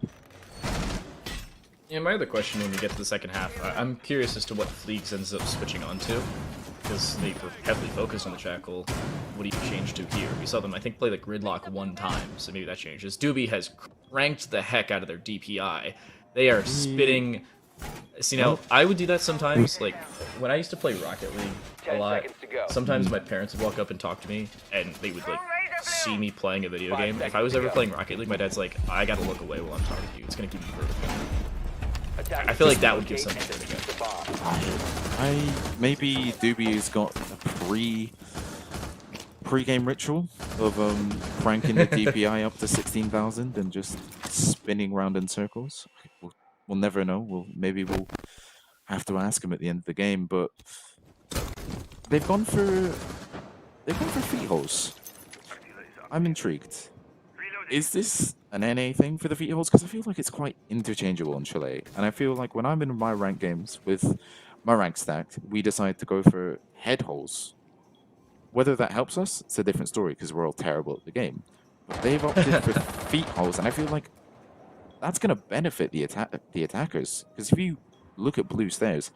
Yeah, my other question when we get to the second half, I'm curious as to what Fleegs ends up switching onto, because they were heavily focused on the Jackal. What do you change to here? We saw them, I think, play the Gridlock one time, so maybe that changes. Doobie has cranked the heck out of their DPI. They are spitting... See, now, I would do that sometimes, like, when I used to play Rocket League a lot, sometimes my parents would walk up and talk to me, and they would, like, see me playing a video game. If I was ever playing Rocket League, my dad's like, I gotta look away while I'm talking to you. It's gonna give you vertigo. I feel like that would give something vertigo. Maybe Doobie's got a pre-game ritual of cranking the DPI up to 16,000 and just spinning round in circles. We'll never know. Maybe we'll have to ask him at the end of the game. But they've gone for feet holes. I'm intrigued. Is this an NA thing for the feet holes? Because I feel like it's quite interchangeable in Chile. And I feel like when I'm in my rank games with my rank stacked, we decide to go for head holes. Whether that helps us, it's a different story because we're all terrible at the game. But they've opted for feet holes, and I feel like that's going to benefit the attackers. Because if you look at blue stairs,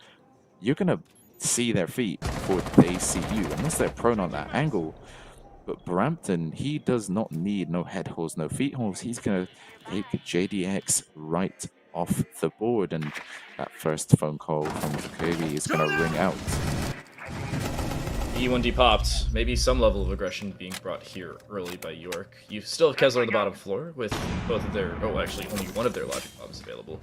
you're going to see their feet before they see you, unless they're prone on that angle. But Brampton, he does not need no head holes, no feet holes. He's going to take JDX right off the board. And that first phone call from Kirby is going to ring out. E1D popped. Maybe some level of aggression being brought here early by York. You still have Kessler on the bottom floor with both of their... Oh, actually, only one of their logic bombs available.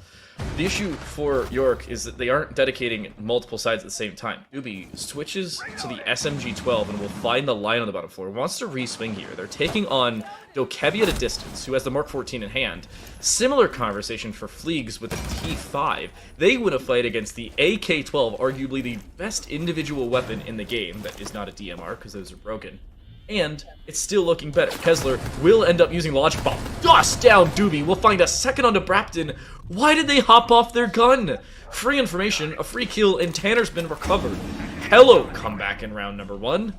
The issue for York is that they aren't dedicating multiple sides at the same time. Doobie switches to the SMG-12 and will find the line on the bottom floor. Wants to re-swing here. They're taking on Dokebi at a distance, who has the Mark 14 in hand. Similar conversation for Fleegs with the T5. They win a fight against the AK-12, arguably the best individual weapon in the game. That is not a DMR, because those are broken. And it's still looking better. Kessler will end up using Logic Bomb. Dust down Doobie. We'll find a second onto Brapton. Why did they hop off their gun? Free information, a free kill, and Tanner's been recovered. Hello, comeback in round number 1.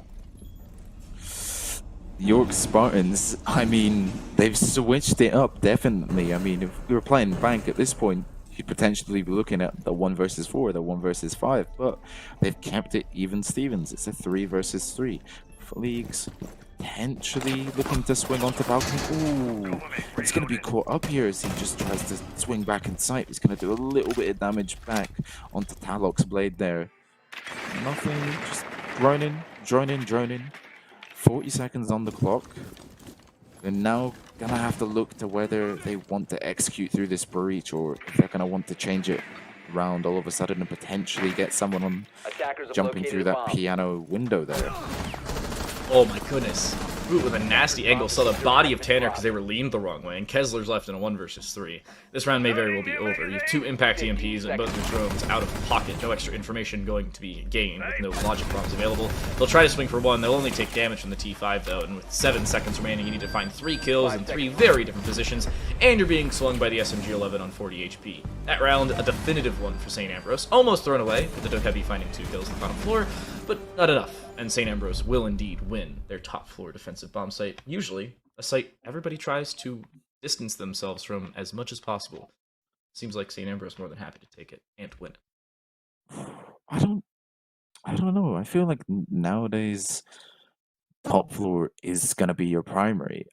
York Spartans, I mean, they've switched it up, definitely. I mean, if we were playing Bank at this point, you'd potentially be looking at the 1 versus 4, the 1 versus 5, but they've kept it even Stevens. It's a 3 versus 3. Fleegs potentially looking to swing onto balcony. Ooh, he's going to be caught up here as he just tries to swing back in sight. He's going to do a little bit of damage back onto Talok's blade there. Nothing, just droning. 40 seconds on the clock. They're now going to have to look to whether they want to execute through this breach or if they're going to want to change it around all of a sudden and potentially get someone on jumping through that piano window there. Oh my goodness. Boot with a nasty angle saw the body of Tanner because they were leaned the wrong way, and Kessler's left in a 1 versus 3. This round may very well be over. You have 2 impact EMPs and both of the drones out of pocket. No extra information going to be gained with no logic bombs available. They'll try to swing for 1. They'll only take damage from the T5 though, and with 7 seconds remaining, you need to find 3 kills in 3 very different positions, and you're being swung by the SMG-11 on 40 HP. That round, a definitive one for St. Ambrose. Almost thrown away, with the Dokebi finding 2 kills on the bottom floor, but not enough. And St. Ambrose will indeed win their top floor defensive bomb site, usually a site everybody tries to distance themselves from as much as possible. Seems like St. Ambrose more than happy to take it and win it. I don't know. I feel like nowadays top floor is going to be your primary.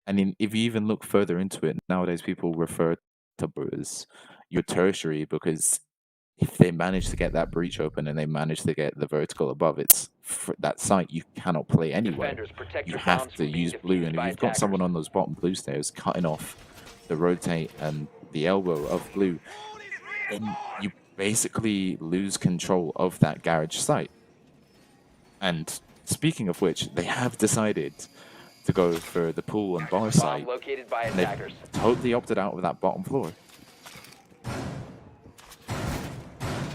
I mean, if you even look further into it, nowadays people refer to as your tertiary because if they manage to get that breach open and they manage to get the vertical above, it's for that site you cannot play anyway. You have to use blue, and if you've got someone on those bottom blue stairs cutting off the rotate and the elbow of blue, then you basically lose control of that garage site. And speaking of which, they have decided to go for the pool and bar site, and they've totally opted out of that bottom floor.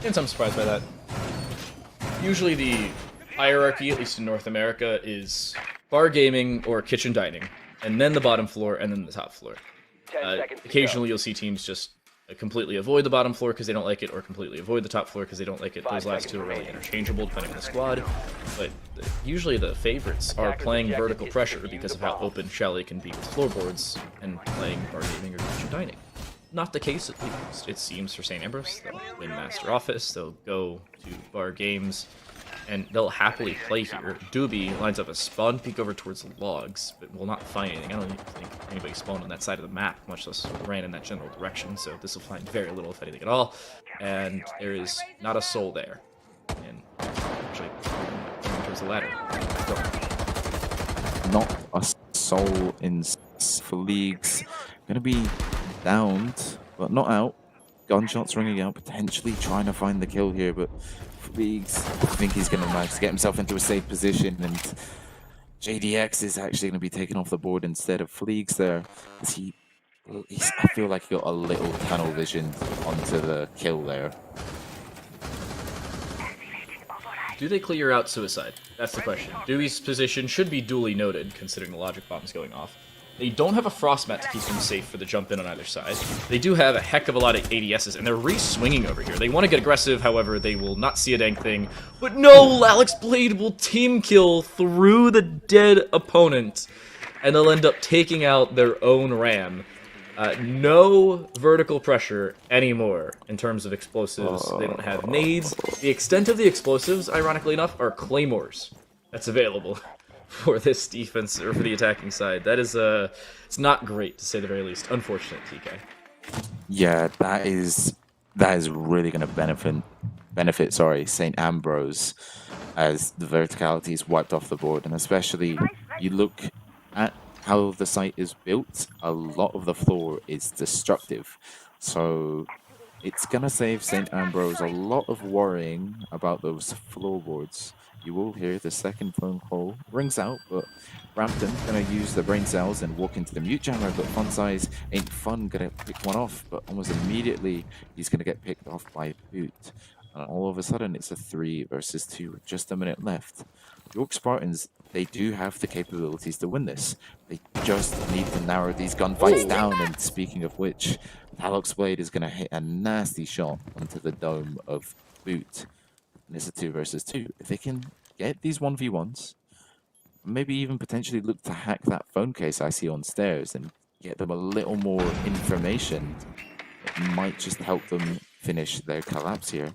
And I'm surprised by that. Usually the hierarchy, at least in North America, is bar gaming or kitchen dining, and then the bottom floor, and then the top floor. Occasionally you'll see teams just completely avoid the bottom floor because they don't like it, or completely avoid the top floor because they don't like it. Those last two are really interchangeable depending on the squad, but usually the favorites are playing vertical pressure because of how open Chalet can be with floorboards and playing bar gaming or kitchen dining. Not the case, at least, it seems, for St. Ambrose. They'll win Master Office, they'll go to bar games, and they'll happily play here. Doobie lines up a spawn peek over towards the logs, but will not find anything. I don't even think anybody spawned on that side of the map, much less ran in that general direction, so this will find very little, if anything at all. And there is not a soul there. And actually, going towards the ladder. Not a soul in Fleegs. Gonna be downed, but not out. Gunshots ringing out, potentially trying to find the kill here, but Fleegs, I think he's going to manage to get himself into a safe position, and JDX is actually going to be taken off the board instead of Fleegs there. I feel like he got a little tunnel vision onto the kill there. Do they clear out Suicide? That's the question. Dewey's position should be duly noted, considering the logic bomb's going off. They don't have a frost mat to keep them safe for the jump in on either side. They do have a heck of a lot of ADSs, and they're re-swinging over here. They want to get aggressive, however, they will not see a dang thing. But no, Alex Blade will team kill through the dead opponent, and they'll end up taking out their own Ram. No vertical pressure anymore in terms of explosives. They don't have nades. The extent of the explosives, ironically enough, are claymores. That's available for this defense, or for the attacking side. That is, it's not great, to say the very least. Unfortunate, TK. Yeah, that is really going to benefit, St. Ambrose, as the verticality is wiped off the board, and especially you look at how the site is built, a lot of the floor is destructive. So it's going to save St. Ambrose a lot of worrying about those floorboards. You will hear the second phone call rings out, but Rampton gonna use the brain cells and walk into the mute jammer, but Fun Size ain't fun, gonna pick one off, but almost immediately he's gonna get picked off by Boot. And all of a sudden it's a 3 versus 2 with just a minute left. York Spartans, they do have the capabilities to win this. They just need to narrow these gunfights down, and speaking of which, Alex Blade is gonna hit a nasty shot onto the dome of Boot. And it's a 2 versus 2. If they can get these 1v1s, maybe even potentially look to hack that phone case I see on stairs and get them a little more information, it might just help them finish their collapse here.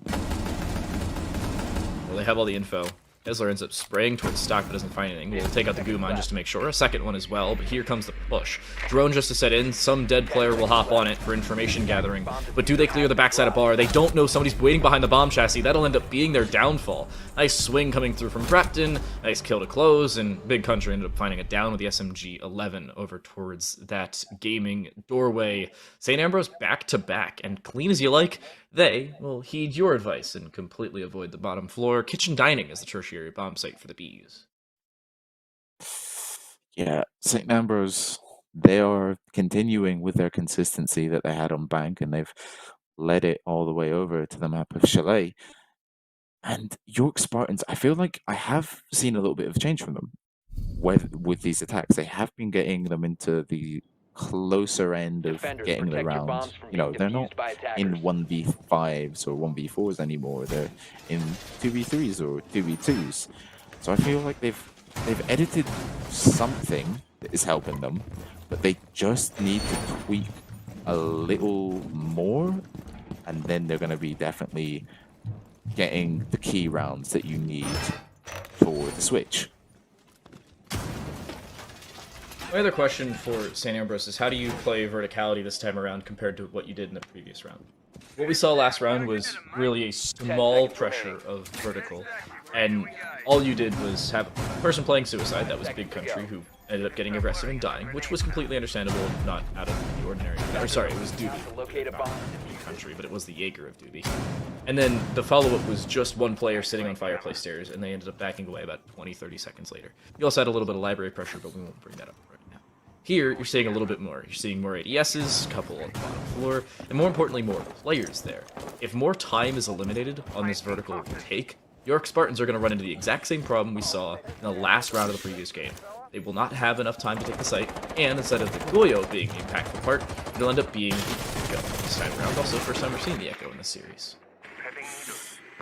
Well, they have all the info. Esler ends up spraying towards stock but doesn't find anything. We'll take out the goo mine just to make sure. A second one as well, but here comes the push. Drone just to set in. Some dead player will hop on it for information gathering. But do they clear the backside of bar? They don't know. Somebody's waiting behind the bomb chassis. That'll end up being their downfall. Nice swing coming through from Grafton. Nice kill to close, and Big Country ended up finding it down with the SMG-11 over towards that gaming doorway. St. Ambrose back to back, and clean as you like. They will heed your advice and completely avoid the bottom floor. Kitchen dining is the tertiary bomb site for the Bees. Yeah, St. Ambrose, they are continuing with their consistency that they had on Bank, and they've led it all the way over to the map of Chalet. And York Spartans, I feel like I have seen a little bit of change from them with these attacks. They have been getting them into the closer end of getting the round. You know, they're not in 1v5s or 1v4s anymore. They're in 2v3s or 2v2s. So I feel like they've edited something that is helping them, but they just need to tweak a little more, and then they're going to be definitely getting the key rounds that you need for the Switch. My other question for St. Ambrose is, how do you play verticality this time around compared to what you did in the previous round? What we saw last round was really a small pressure of vertical, and all you did was have a person playing Suicide, that was Big Country, who ended up getting aggressive and dying, which was completely understandable, not out of the ordinary. Or sorry, it was Doobie, not Big Country, but it was the Jaeger of Doobie. And then the follow-up was just one player sitting on fireplace stairs, and they ended up backing away about 20-30 seconds later. You also had a little bit of library pressure, but we won't bring that up right now. Here, you're seeing a little bit more. You're seeing more ADSs, a couple on the bottom floor, and more importantly, more players there. If more time is eliminated on this vertical take, York Spartans are going to run into the exact same problem we saw in the last round of the previous game. They will not have enough time to take the site, and instead of the Goyo being the impactful part, it'll end up being the Echo this time around. Also, first time we're seeing the Echo in this series.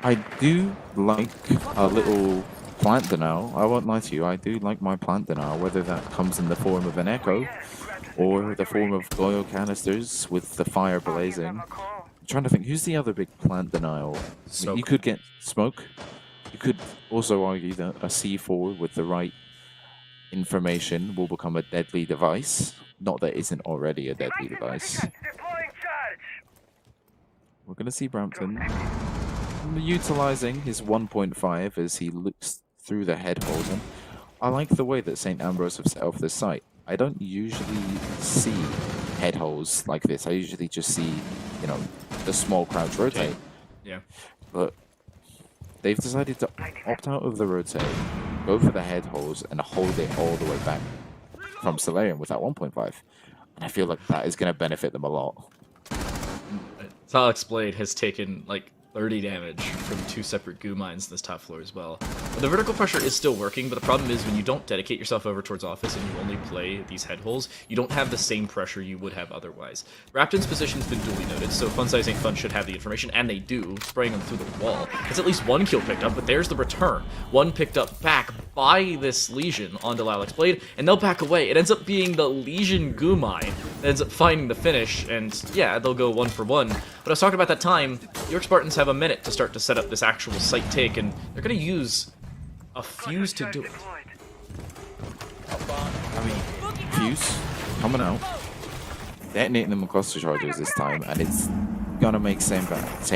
I do like a little plant denial. I won't lie to you, I do like my plant denial, whether that comes in the form of an Echo or the form of Goyo canisters with the fire blazing. I'm trying to think, who's the other big plant denial? I mean, you could get smoke. You could also argue that a C4 with the right information will become a deadly device. Not that it isn't already a deadly device. We're going to see Brampton utilizing his 1.5 as he looks through the head holes. And I like the way that St. Ambrose have set off this site. I don't usually see head holes like this. I usually just see, you know, the small crouch rotate. Yeah. But they've decided to opt out of the rotate, go for the head holes, and hold it all the way back from Solarium with that 1.5. And I feel like that is going to benefit them a lot. Alex Blade has taken like 30 damage from 2 separate goo mines in this top floor as well. But the vertical pressure is still working, but the problem is when you don't dedicate yourself over towards office and you only play these head holes, you don't have the same pressure you would have otherwise. Rapton's position's been duly noted, so Fun Size Ain't Fun should have the information, and they do, spraying them through the wall. It's at least 1 kill picked up, but there's the return. 1 picked up back by this Legion onto Alex Blade, and they'll back away. It ends up being the Legion goo mine that ends up finding the finish, and yeah, they'll go 1 for 1. But I was talking about that time, York Spartans have a minute to start to set up this actual site take, and they're going to use a fuse to do it. I mean, fuse coming out, detonating them with cluster charges this time, and it's gonna make St.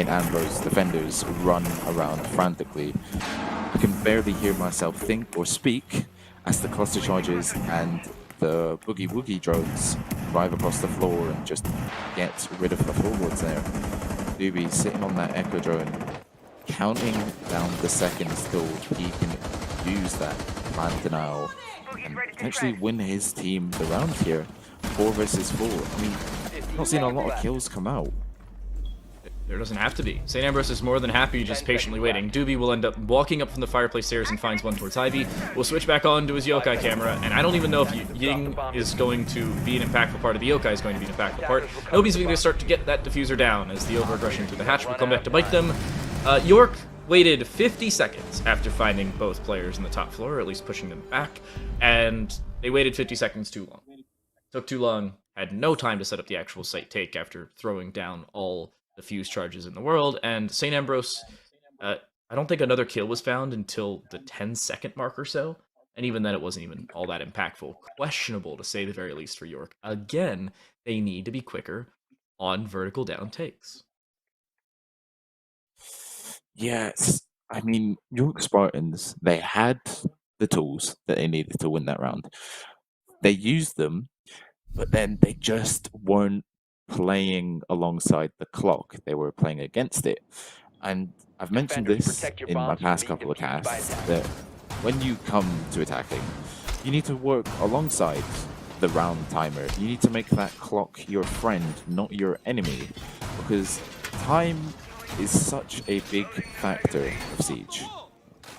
Ambrose defenders run around frantically. I can barely hear myself think or speak as the cluster charges and the boogie woogie drones drive across the floor and just get rid of the floorboards there. Doobie sitting on that Echo drone, counting down the seconds till he can use that plant denial and potentially win his team the round here. 4 versus 4. I mean, I've not seen a lot of kills come out. There doesn't have to be. St. Ambrose is more than happy just patiently waiting. Doobie will end up walking up from the fireplace stairs and finds one towards Ivy. We'll switch back on to his yokai camera, and I don't even know if Ying is going to be an impactful part, or the yokai is going to be an impactful part. Nobody's going to start to get that diffuser down as the over-aggression through the hatch will come back to bite them. York waited 50 seconds after finding both players in the top floor, or at least pushing them back, and they waited 50 seconds too long. Took too long, had no time to set up the actual site take after throwing down all the fuse charges in the world, and St. Ambrose, I don't think another kill was found until the 10-second mark or so, and even then it wasn't even all that impactful. Questionable, to say the very least, for York. Again, they need to be quicker on vertical down takes. Yes, I mean, York Spartans, they had the tools that they needed to win that round. They used them, but then they just weren't playing alongside the clock. They were playing against it. And I've mentioned this in my past couple of casts, that when you come to attacking, you need to work alongside the round timer. You need to make that clock your friend, not your enemy, because time is such a big factor of Siege.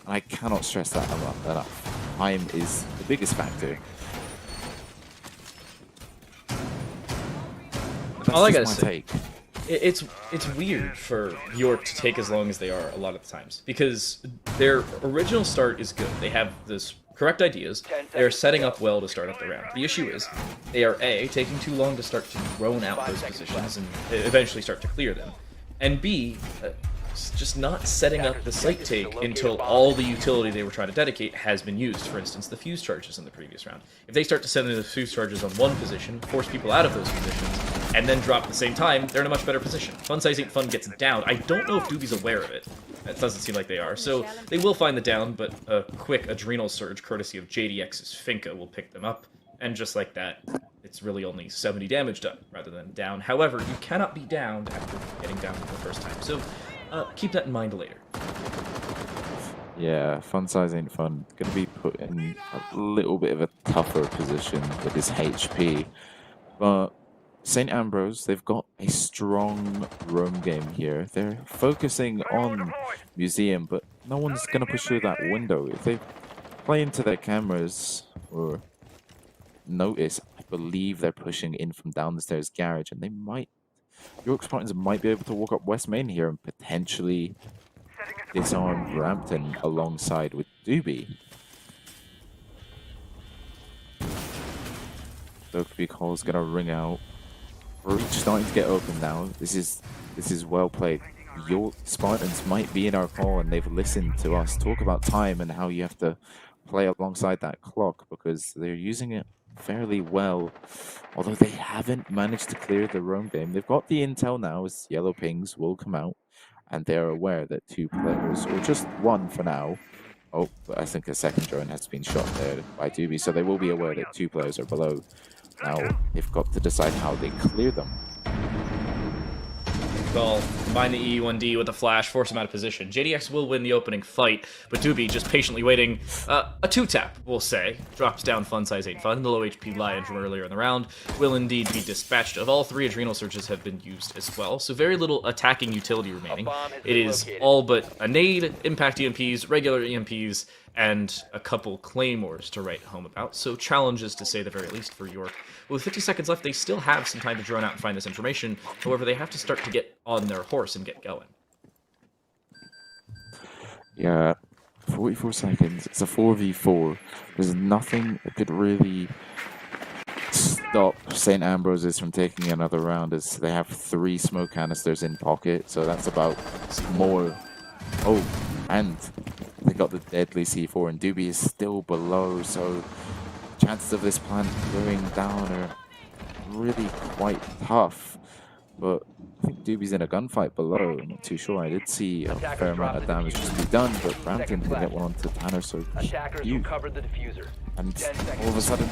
I cannot stress that enough. Time is the biggest factor. That's all I gotta just say, my take. It's weird for York to take as long as they are a lot of the times, because their original start is good. They have this correct ideas. They're setting up well to start up the round. The issue is they are A, taking too long to start to drone out those positions and eventually start to clear them, and B, just not setting up the site take until all the utility they were trying to dedicate has been used. For instance, the fuse charges in the previous round. If they start to send in the fuse charges on one position, force people out of those positions, and then drop at the same time, they're in a much better position. Fun Size Ain't Fun gets down. I don't know if Doobie's aware of it. It doesn't seem like they are. So they will find the down, but a quick adrenal surge courtesy of JDX's Finka will pick them up. And just like that, it's really only 70 damage done rather than down. However, you cannot be downed after getting down for the first time. So keep that in mind later. Yeah, Fun Size Ain't Fun. Going to be put in a little bit of a tougher position with his HP. But St. Ambrose, they've got a strong roam game here. They're focusing on Museum, but no one's gonna push through that window. If they play into their cameras or notice, I believe they're pushing in from down the stairs garage, and they might. York Spartans might be able to walk up West Main here and potentially disarm Brampton alongside with Doobie. Dokeby call's gonna ring out. Breach starting to get open now. This is well played. York Spartans might be in our call, and they've listened to us talk about time and how you have to play alongside that clock because they're using it fairly well. Although they haven't managed to clear the roam game. They've got the intel now as yellow pings will come out, and they're aware that 2 players, or just 1 for now. Oh, but I think a second drone has been shot there by Doobie, so they will be aware that 2 players are below. Now, they've got to decide how they clear them. Well, combine the E1D with the flash, force him out of position. JDX will win the opening fight, but Doobie just patiently waiting. A 2-tap, we'll say. Drops down fun size ain't fun. The low HP Lion from earlier in the round will indeed be dispatched. Of all 3, adrenal surges have been used as well, so very little attacking utility remaining. It is all but a nade, impact EMPs, regular EMPs, and a couple claymores to write home about, so challenges to say the very least for York. With 50 seconds left, they still have some time to drone out and find this information. However, they have to start to get on their horse and get going. Yeah, 44 seconds. It's a 4v4. There's nothing that could really stop St. Ambrose's from taking another round, as they have 3 smoke canisters in pocket, so that's about more. Oh, and they got the deadly C4, and Doobie is still below, so chances of this plant going down are really quite tough. But I think Doobie's in a gunfight below. I'm not too sure. I did see a fair amount of damage just be done, but Brampton can get one onto Tanner, so cute. And all of a sudden,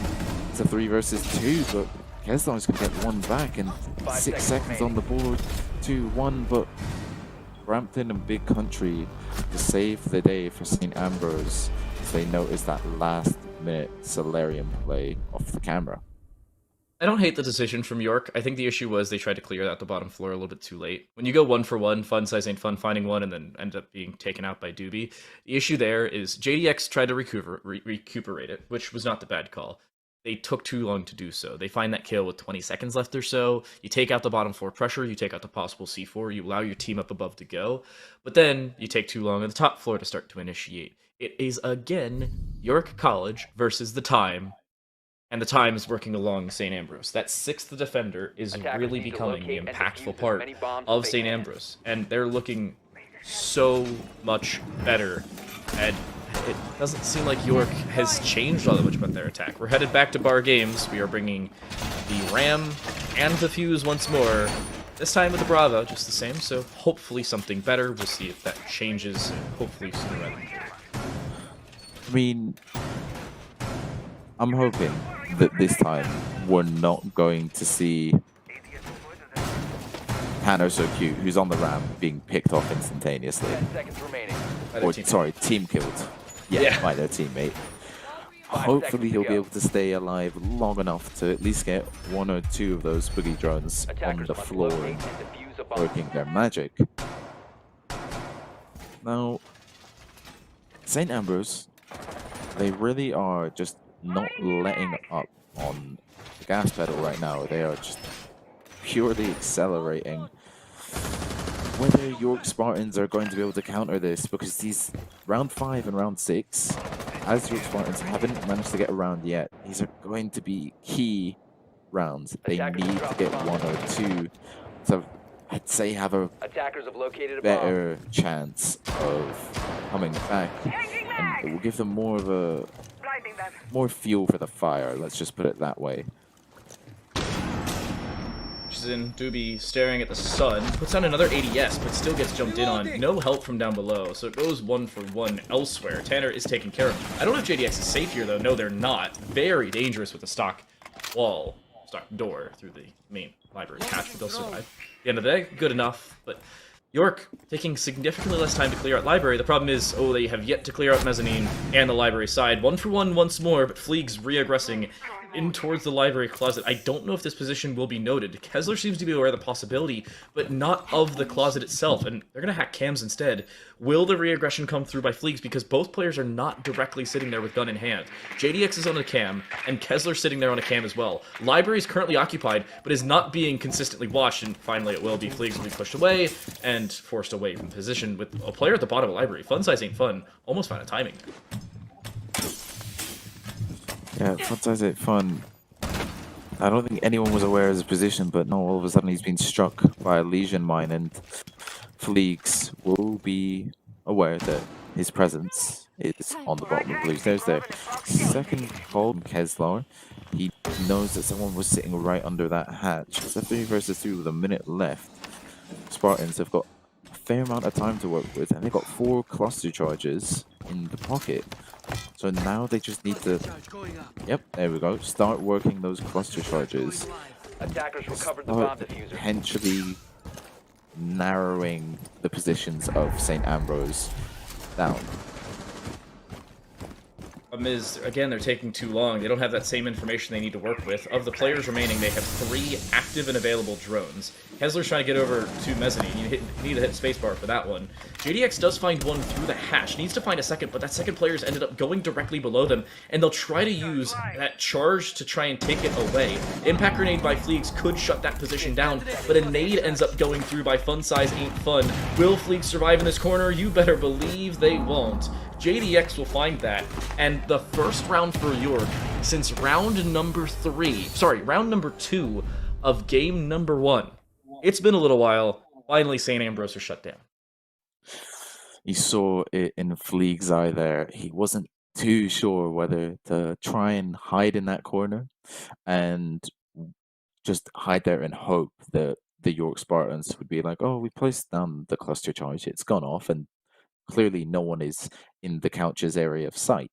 it's a 3 versus 2, but Keslar's going to get 1 back, and 6 seconds on the board, 2-1, but Brampton and Big Country to save the day for St. Ambrose as they notice that last-minute Solarium play off the camera. I don't hate the decision from York. I think the issue was they tried to clear out the bottom floor a little bit too late. When you go 1 for 1, fun size ain't fun, finding 1 and then end up being taken out by Doobie. The issue there is JDX tried to recuperate it, which was not the bad call. They took too long to do so. They find that kill with 20 seconds left or so. You take out the bottom floor pressure, you take out the possible C4, you allow your team up above to go, but then you take too long on the top floor to start to initiate. It is again York College versus the Time, and the Time is working along St. Ambrose. That 6th defender is really becoming the impactful part of St. Ambrose, and they're looking so much better. And it doesn't seem like York has changed all that much about their attack. We're headed back to Bar Games. We are bringing the Ram and the Fuse once more. This time with the Bravo, just the same, so hopefully something better. We'll see if that changes, hopefully sooner rather than later. I mean, I'm hoping that this time we're not going to see Tanner So Cute, who's on the Ram, being picked off instantaneously. 10 seconds remaining. Or, sorry, team killed. Yeah, by their teammate. Hopefully he'll be able to stay alive long enough to at least get 1 or 2 of those boogie drones on the floor and working their magic. Now, St. Ambrose, they really are just not letting up on the gas pedal right now. They are just purely accelerating. Whether York Spartans are going to be able to counter this, because these round 5 and round 6, as York Spartans haven't managed to get around yet, these are going to be key rounds. They need to get 1 or 2 to, I'd say, have a better chance of coming back, and it will give them more of a fuel for the fire. Let's just put it that way. In Doobie staring at the sun, puts on another ADS, but still gets jumped in on. No help from down below, so it goes 1 for 1 elsewhere. Tanner is taken care of. I don't know if JDX is safe here, though. No, they're not. Very dangerous with the stock wall, stock door through the main library hatch, but they'll survive. At the end of the day, good enough, but York taking significantly less time to clear out library. The problem is, they have yet to clear out mezzanine and the library side. 1 for 1 once more, but Fleeg's re-aggressing in towards the library closet. I don't know if this position will be noted. Kessler seems to be aware of the possibility, but not of the closet itself, and they're going to hack cams instead. Will the re-aggression come through by Fleegs? Because both players are not directly sitting there with gun in hand. JDX is on a cam, and Kessler's sitting there on a cam as well. Library is currently occupied, but is not being consistently watched, and finally it will be. Fleegs will be pushed away and forced away from position with a player at the bottom of the library. Fun size ain't fun. Almost found a timing. Yeah, fun size ain't fun. I don't think anyone was aware of his position, but no, all of a sudden he's been struck by a Legion mine, and Fleegs will be aware that his presence is on the bottom of blue stairs there. Second call from Kessler. He knows that someone was sitting right under that hatch. It's a 3 versus 2 with a minute left. Spartans have got a fair amount of time to work with, and they've got 4 cluster charges in the pocket. So now they just need to, yep, there we go, start working those cluster charges. Attackers recovered the bomb diffuser. Potentially narrowing the positions of St. Ambrose down. Again, they're taking too long. They don't have that same information they need to work with. Of the players remaining, they have 3 active and available drones. Kessler's trying to get over to Mezzanine. You need to hit spacebar for that one. JDX does find one through the hatch. Needs to find a second, but that second player's ended up going directly below them, and they'll try to use that charge to try and take it away. Impact grenade by Fleegs could shut that position down, but a nade ends up going through by Fun Size Ain't Fun. Will Fleegs survive in this corner? You better believe they won't. JDX will find that, and the first round for York since round number 2 of game number 1. It's been a little while. Finally, St. Ambrose are shut down. You saw it in Fleeg's eye there. He wasn't too sure whether to try and hide in that corner and just hide there and hope that the York Spartans would be like, oh, we placed down the cluster charge, it's gone off, and clearly no one is in the couch's area of sight.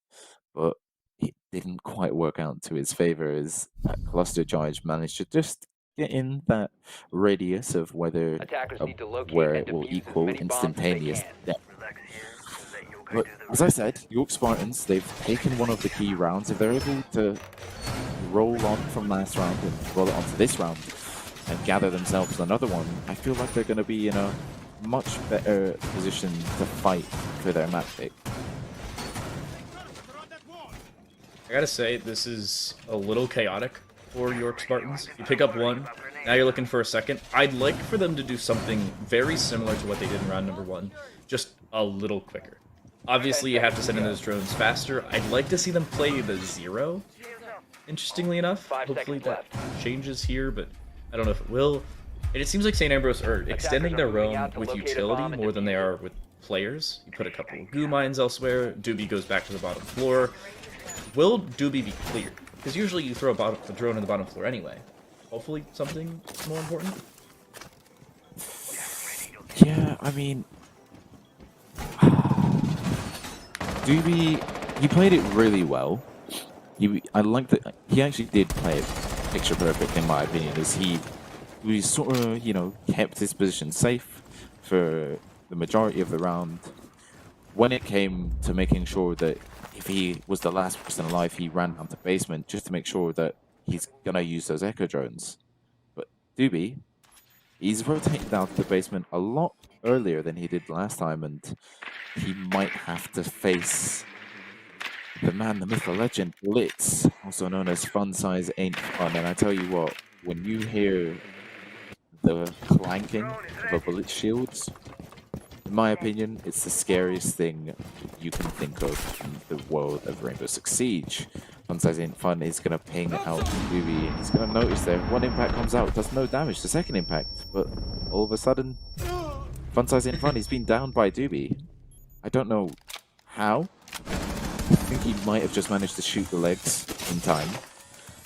But it didn't quite work out to his favor, as that cluster charge managed to just get in that radius of whether where it will equal instantaneous death. But as I said, York Spartans, they've taken one of the key rounds. If they're able to roll on from last round and roll it onto this round and gather themselves another one, I feel like they're going to be in a much better position to fight for their map pick. I gotta say, this is a little chaotic for York Spartans. You pick up one, now you're looking for a second. I'd like for them to do something very similar to what they did in round number 1, just a little quicker. Obviously, you have to send in those drones faster. I'd like to see them play the 0, interestingly enough. Hopefully that changes here, but I don't know if it will. And it seems like St. Ambrose are extending their realm with utility more than they are with players. You put a couple of goo mines elsewhere, Doobie goes back to the bottom floor. Will Doobie be cleared? Because usually you throw a drone in the bottom floor anyway. Hopefully something more important? Yeah, I mean, Doobie, he played it really well. I like that he actually did play it picture perfect in my opinion, as he sort of, kept his position safe for the majority of the round. When it came to making sure that if he was the last person alive, he ran down to basement just to make sure that he's gonna use those echo drones. But Doobie, he's rotated down to the basement a lot earlier than he did last time, and he might have to face the man, the myth, the legend, Blitz, also known as Fun Size Ain't Fun. And I tell you what, when you hear the clanking of a Blitz shields, in my opinion, it's the scariest thing you can think of in the world of Rainbow Six Siege. Fun Size Ain't Fun is going to ping out Doobie, and he's going to notice there, one impact comes out, does no damage to second impact, but all of a sudden, Fun Size Ain't Fun, he's been down by Doobie. I don't know how. I think he might have just managed to shoot the legs in time.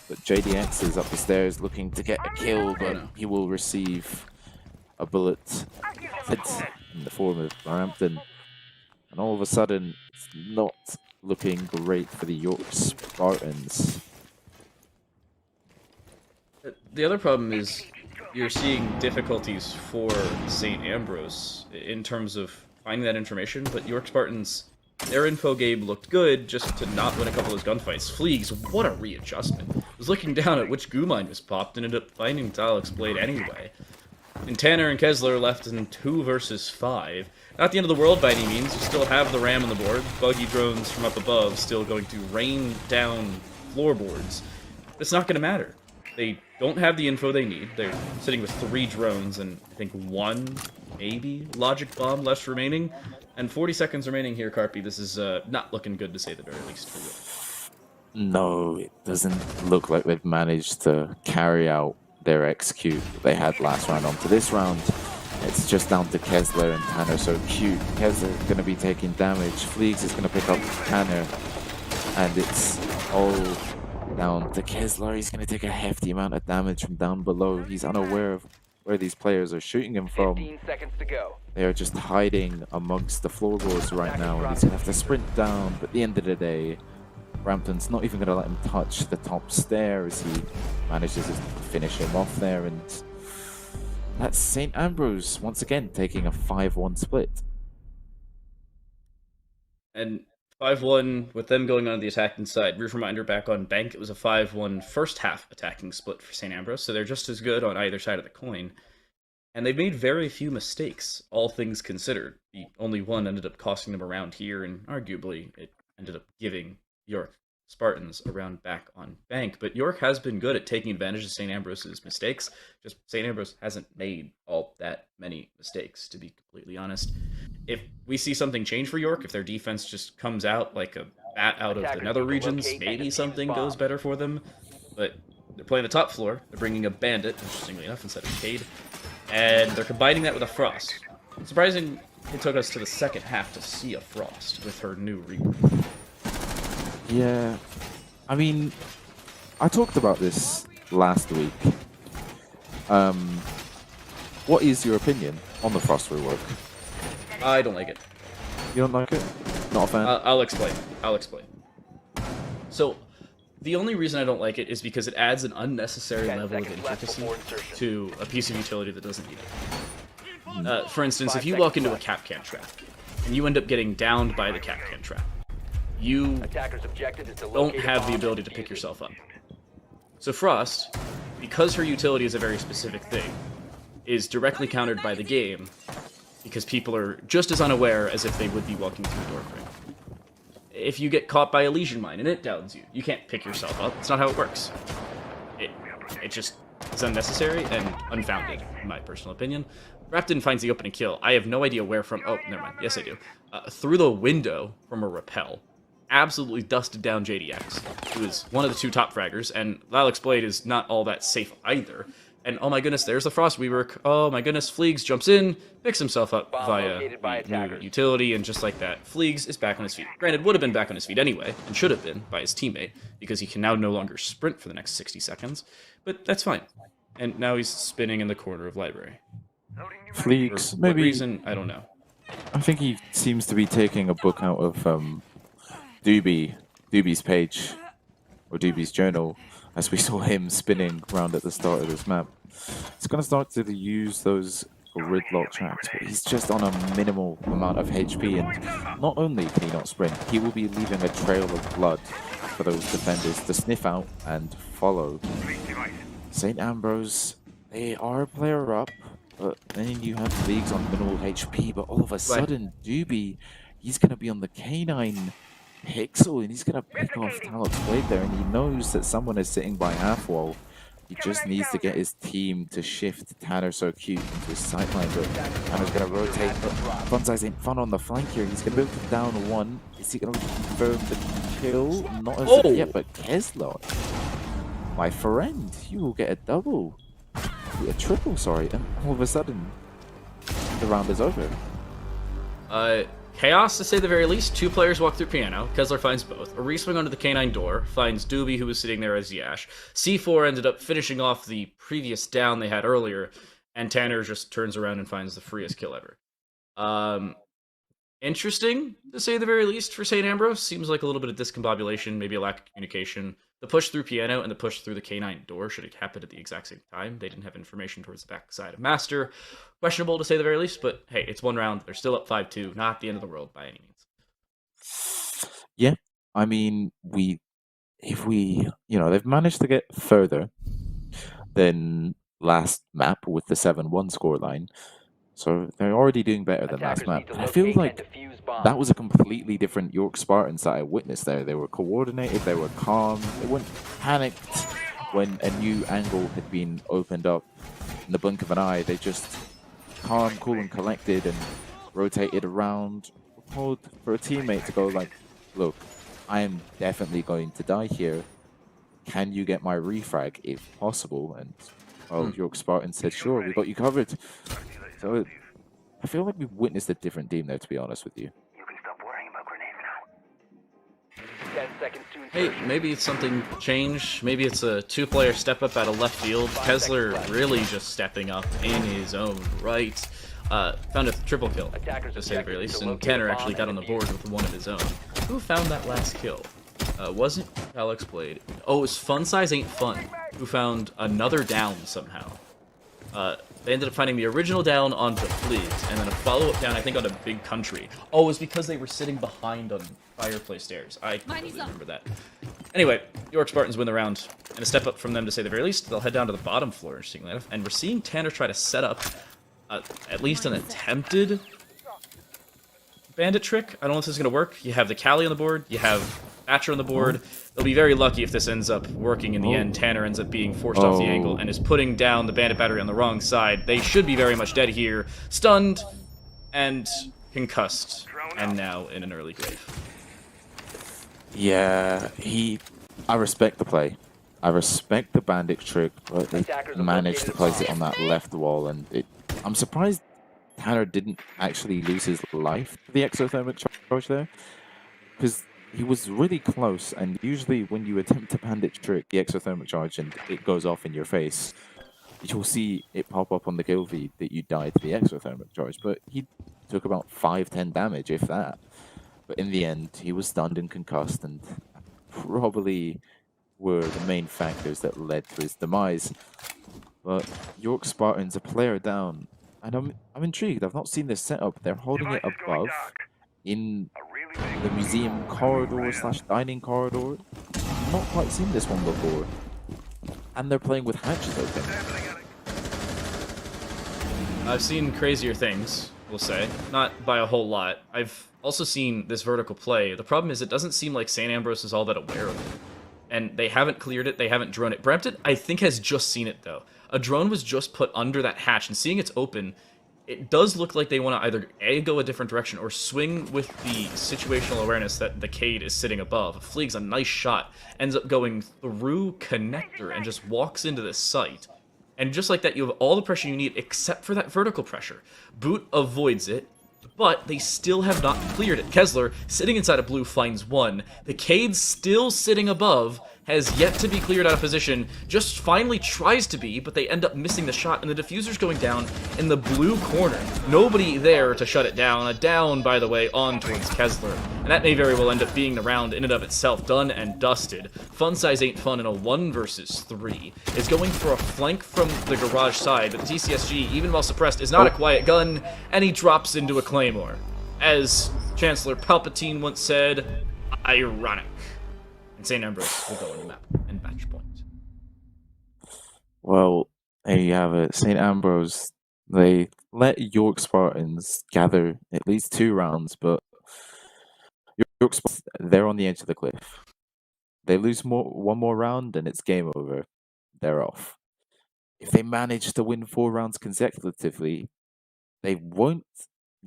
But JDX is up the stairs looking to get a kill, but he will receive a bullet in the form of Brampton. And all of a sudden, it's not looking great for the York Spartans. The other problem is you're seeing difficulties for St. Ambrose in terms of finding that information, but York Spartans, their info game looked good, just to not win a couple of those gunfights. Fleegs, what a readjustment. was looking down at which goo mine was popped and ended up finding Metallix Blade anyway. And Tanner and Kessler left in 2 versus 5. Not the end of the world by any means. You still have the ram on the board. Buggy drones from up above still going to rain down floorboards. It's not going to matter. They don't have the info they need. They're sitting with 3 drones and I think 1, maybe, logic bomb left remaining. And 40 seconds remaining here, Carpi. This is not looking good to say the very least for you. No, it doesn't look like they've managed to carry out their execute they had last round onto this round. It's just down to Kessler and Tanner. So cute. Kessler is going to be taking damage. Fleegs is going to pick up Tanner. And it's all down to Kessler. He's going to take a hefty amount of damage from down below. He's unaware of where these players are shooting him from. 15 seconds to go. They are just hiding amongst the floorboards right now. And he's going to have to sprint down. But at the end of the day, Brampton's not even going to let him touch the top stair as he manages to finish him off there. And that's St. Ambrose once again taking a 5-1 split. And 5-1 with them going on the attacking side. Brief reminder, back on Bank, it was a 5-1 first half attacking split for St. Ambrose, so they're just as good on either side of the coin. And they've made very few mistakes, all things considered. The only one ended up costing them around here, and arguably it ended up giving York Spartans around back on Bank. But York has been good at taking advantage of St. Ambrose's mistakes. Just St. Ambrose hasn't made all that many mistakes, to be completely honest. If we see something change for York, if their defense just comes out like a bat out of the nether regions, maybe something goes better for them. But they're playing the top floor. They're bringing a bandit, interestingly enough, instead of Cade. And they're combining that with a Frost. Surprising it took us to the second half to see a Frost with her new Reaper. Yeah, I mean, I talked about this last week. What is your opinion on the Frost rework? I don't like it. You don't like it? Not a fan? I'll explain. So, the only reason I don't like it is because it adds an unnecessary level of intricacy to a piece of utility that doesn't need it. For instance, if you walk into a cap can trap, and you end up getting downed by the cap can trap, you don't have the ability to pick yourself up. So Frost, because her utility is a very specific thing, is directly countered by the game, because people are just as unaware as if they would be walking through a doorframe. If you get caught by a Legion Mine and it downs you, you can't pick yourself up. It's not how it works. It just is unnecessary and unfounded, in my personal opinion. Rapton finds the opening kill. I have no idea where from. Oh, never mind. Yes, I do. Through the window from a rappel. Absolutely dusted down JDX, who is one of the 2 top fraggers, and Lalix Blade is not all that safe either. And oh my goodness, there's the Frost rework. Oh my goodness, Fleegs jumps in, picks himself up via new utility, and just like that, Fleegs is back on his feet. Granted, would have been back on his feet anyway, and should have been by his teammate, because he can now no longer sprint for the next 60 seconds, but that's fine. And now he's spinning in the corner of library. Fleegs, For maybe. what reason? I don't know. I think he seems to be taking a book out of Doobie's page, or Doobie's journal, as we saw him spinning around at the start of this map. He's going to start to use those gridlock tracks, but he's just on a minimal amount of HP, and not only can he not sprint, he will be leaving a trail of blood for those defenders to sniff out and follow. St. Ambrose, they are a player up, but then you have Leagues on minimal HP, but all of a sudden, Doobie, he's going to be on the Canine Pixel, and he's going to pick off Talok's Blade there, and he knows that someone is sitting by half wall. He just needs to get his team to shift Tanner so cute into his sideline, but Tanner's going to rotate, but Bonsai's in front on the flank here. He's going to move down 1. Is he going to confirm the kill? Not as of yet, but Kessler, my friend, you will get a double. A triple, sorry, and all of a sudden, the round is over. Chaos, to say the very least. 2 players walk through piano. Kessler finds both. A reswing onto the canine door, finds Doobie, who was sitting there as Yash. C4 ended up finishing off the previous down they had earlier, and Tanner just turns around and finds the freest kill ever. Interesting, to say the very least, for St. Ambrose. Seems like a little bit of discombobulation, maybe a lack of communication. The push through piano and the push through the canine door should have happened at the exact same time. They didn't have information towards the back side of Master. Questionable, to say the very least, but hey, it's 1 round. They're still up 5-2. Not the end of the world by any means. Yeah, I mean, if we, they've managed to get further than last map with the 7-1 scoreline. So they're already doing better than last Attackers map. need to I feel locate and like defuse bombs. that was a completely different York Spartans that I witnessed there. They were coordinated, they were calm, they weren't panicked when a new angle had been opened up in the blink of an eye. They just calm, cool, and collected and rotated around, called for a teammate to go like, look, I am definitely going to die here. Can you get my refrag if possible? And York Spartans said, sure, we got you covered. So I feel like we've witnessed a different team there, to be honest with you. You can stop worrying about grenades now. 10 seconds to Hey, insertion. maybe it's something changed. Maybe it's a two-player step up out of left field. Kessler really just stepping up in his own right. Found a triple kill, Attackers to say the very objective least, to and locate Tanner a bomb actually got on and the board with one of his own. Who found that last kill? Wasn't Alex Blade? Oh, it was Fun Size Ain't Fun, who found another down somehow. They ended up finding the original down onto Fleas, and then a follow-up down, I think, on a Big Country. Oh, it was because they were sitting behind on Fireplace Stairs. I completely remember that. Anyway, York Spartans win the round, and a step up from them, to say the very least. They'll head down to the bottom floor, interestingly enough, and we're seeing Tanner try to set up at least an attempted bandit trick. I don't know if this is going to work. You have the Callie on the board, you have Thatcher on the board. They'll be very lucky if this ends up working in the end. Tanner ends up being forced off the angle and is putting down the bandit battery on the wrong side. They should be very much dead here. Stunned and concussed, and now in an early grave. Yeah, I respect the play. I respect the bandit trick, but they Attackers have managed to located place it bomb. on that left wall, and I'm surprised Tanner didn't actually lose his life to the exothermic charge there, because he was really close, and usually when you attempt to bandit trick the exothermic charge and it goes off in your face, you'll see it pop up on the kill feed that you died to the exothermic charge, but he took about 5-10 damage, if that. But in the end, he was stunned and concussed, and probably were the main factors that led to his demise. But York Spartans, a player down, and I'm intrigued. I've not seen this setup. They're holding it above in the museum corridor / dining corridor. I've not quite seen this one before. And they're playing with hatches open. I've seen crazier things, we'll say. Not by a whole lot. I've also seen this vertical play. The problem is it doesn't seem like St. Ambrose is all that aware of it. And they haven't cleared it, they haven't drone it. Brampton, I think, has just seen it, though. A drone was just put under that hatch, and seeing it's open, it does look like they want to either A, go a different direction, or swing with the situational awareness that the Cade is sitting above. Fleeg's a nice shot, ends up going through connector, and just walks into this site. And just like that, you have all the pressure you need, except for that vertical pressure. Boot avoids it, but they still have not cleared it. Kessler, sitting inside a blue, finds one. The Cade, still sitting above, has yet to be cleared out of position, just finally tries to be, but they end up missing the shot, and the diffuser's going down in the blue corner. Nobody there to shut it down. A down, by the way, on towards Kessler. And that may very well end up being the round in and of itself, done and dusted. Fun Size Ain't Fun in a 1 versus 3 is going for a flank from the garage side, but the TCSG, even while suppressed, is not a quiet gun, and he drops into a Claymore. As Chancellor Palpatine once said, ironic. And St. Ambrose will go on the map and match point. Well, there you have it. St. Ambrose, they let York Spartans gather at least 2 rounds, but York Spartans, they're on the edge of the cliff. They lose one more round and it's game over. They're off. If they manage to win 4 rounds consecutively, they won't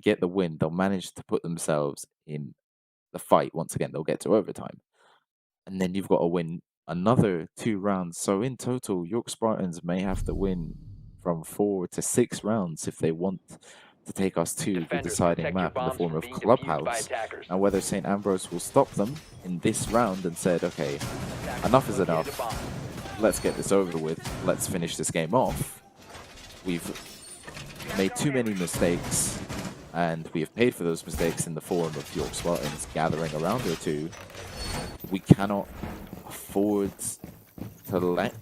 get the win. They'll manage to put themselves in the fight once again. They'll get to overtime. And then you've got to win another 2 rounds. So in total, York Spartans may have to win from 4 to 6 rounds if they want to take us to the Defenders, deciding protect your map in the bombs form from of being defused by Clubhouse. attackers. Now, whether St. Ambrose will stop them in this round and said, okay, enough is Located a enough. bomb. Let's get this over with. Let's finish this game off. We've made too many mistakes, and we have paid for those mistakes in the form of York Spartans gathering a round or 2. We cannot afford to let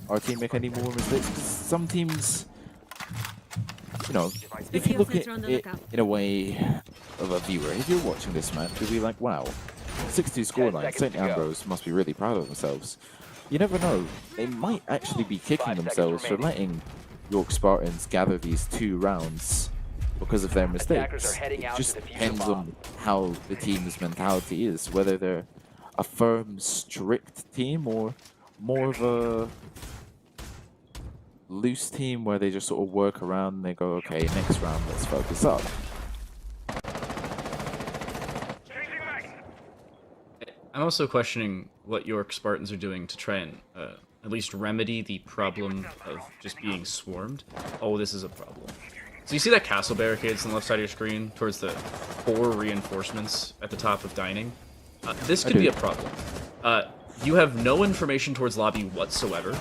our team make any more mistakes. Some teams, if you look at it in a way of a viewer, if you're watching this match, you'll be like, wow, 6-2 scoreline. St. Ambrose must be really proud of themselves. You never know. They might actually be kicking themselves for letting York Spartans gather these 2 rounds because of their mistakes. It just depends on how the team's mentality is, whether they're a firm, strict team or more of a loose team where they just sort of work around and they go, okay, next round, let's focus up. I'm also questioning what York Spartans are doing to try and at least remedy the problem of just being swarmed. Oh, this is a problem. So you see that castle barricades on the left side of your screen towards the 4 reinforcements at the top of dining? This could be a problem. You have no information towards lobby whatsoever.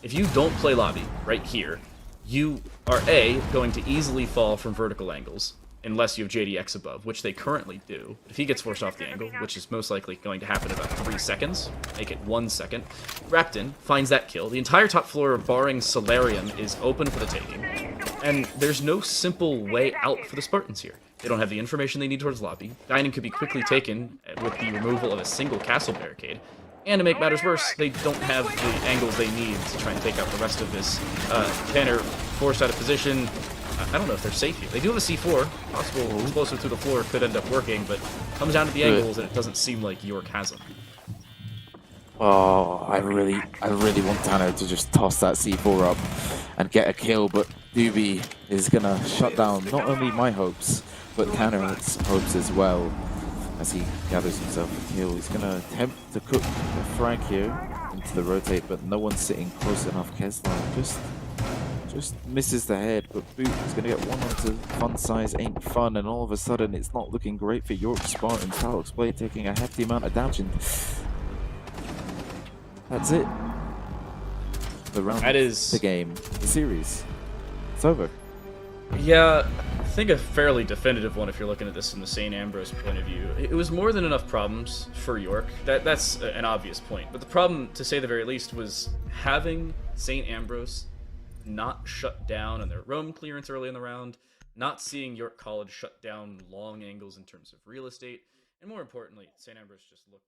If you don't play lobby right here, you are A, going to easily fall from vertical angles, unless you have JDX above, which they currently do. If he gets forced off the angle, which is most likely going to happen in about 3 seconds, make it 1 second, Rapton finds that kill. The entire top floor, barring Solarium, is open for the taking. And there's no simple way out for the Spartans here. They don't have the information they need towards lobby. Dining could be quickly taken with the removal of a single castle barricade. And to make matters worse, they don't have the angles they need to try and take out the rest of this. Tanner forced out of position. I don't know if they're safe here. They do have a C4. Possible explosive through the floor could end up working, but it comes down to the angles, and it doesn't seem like York has them. Oh, I really want Tanner to just toss that C4 up and get a kill, but Doobie is gonna shut down not only my hopes, but Tanner's hopes as well. As he gathers himself a kill, he's gonna attempt to cook a frag here into the rotate, but no one's sitting close enough. Keslar just misses the head, but Boot is gonna get one onto fun size ain't fun, and all of a sudden it's not looking great for York Spartans. Alex Blade taking a hefty amount of damage, and that's it. The round, that is the game, the series. It's over. Yeah, I think a fairly definitive one if you're looking at this from the St. Ambrose point of view. It was more than enough problems for York. That's an obvious point. But the problem, to say the very least, was having St. Ambrose not shut down on their roam clearance early in the round, not seeing York College shut down long angles in terms of real estate, and more importantly, St. Ambrose just looked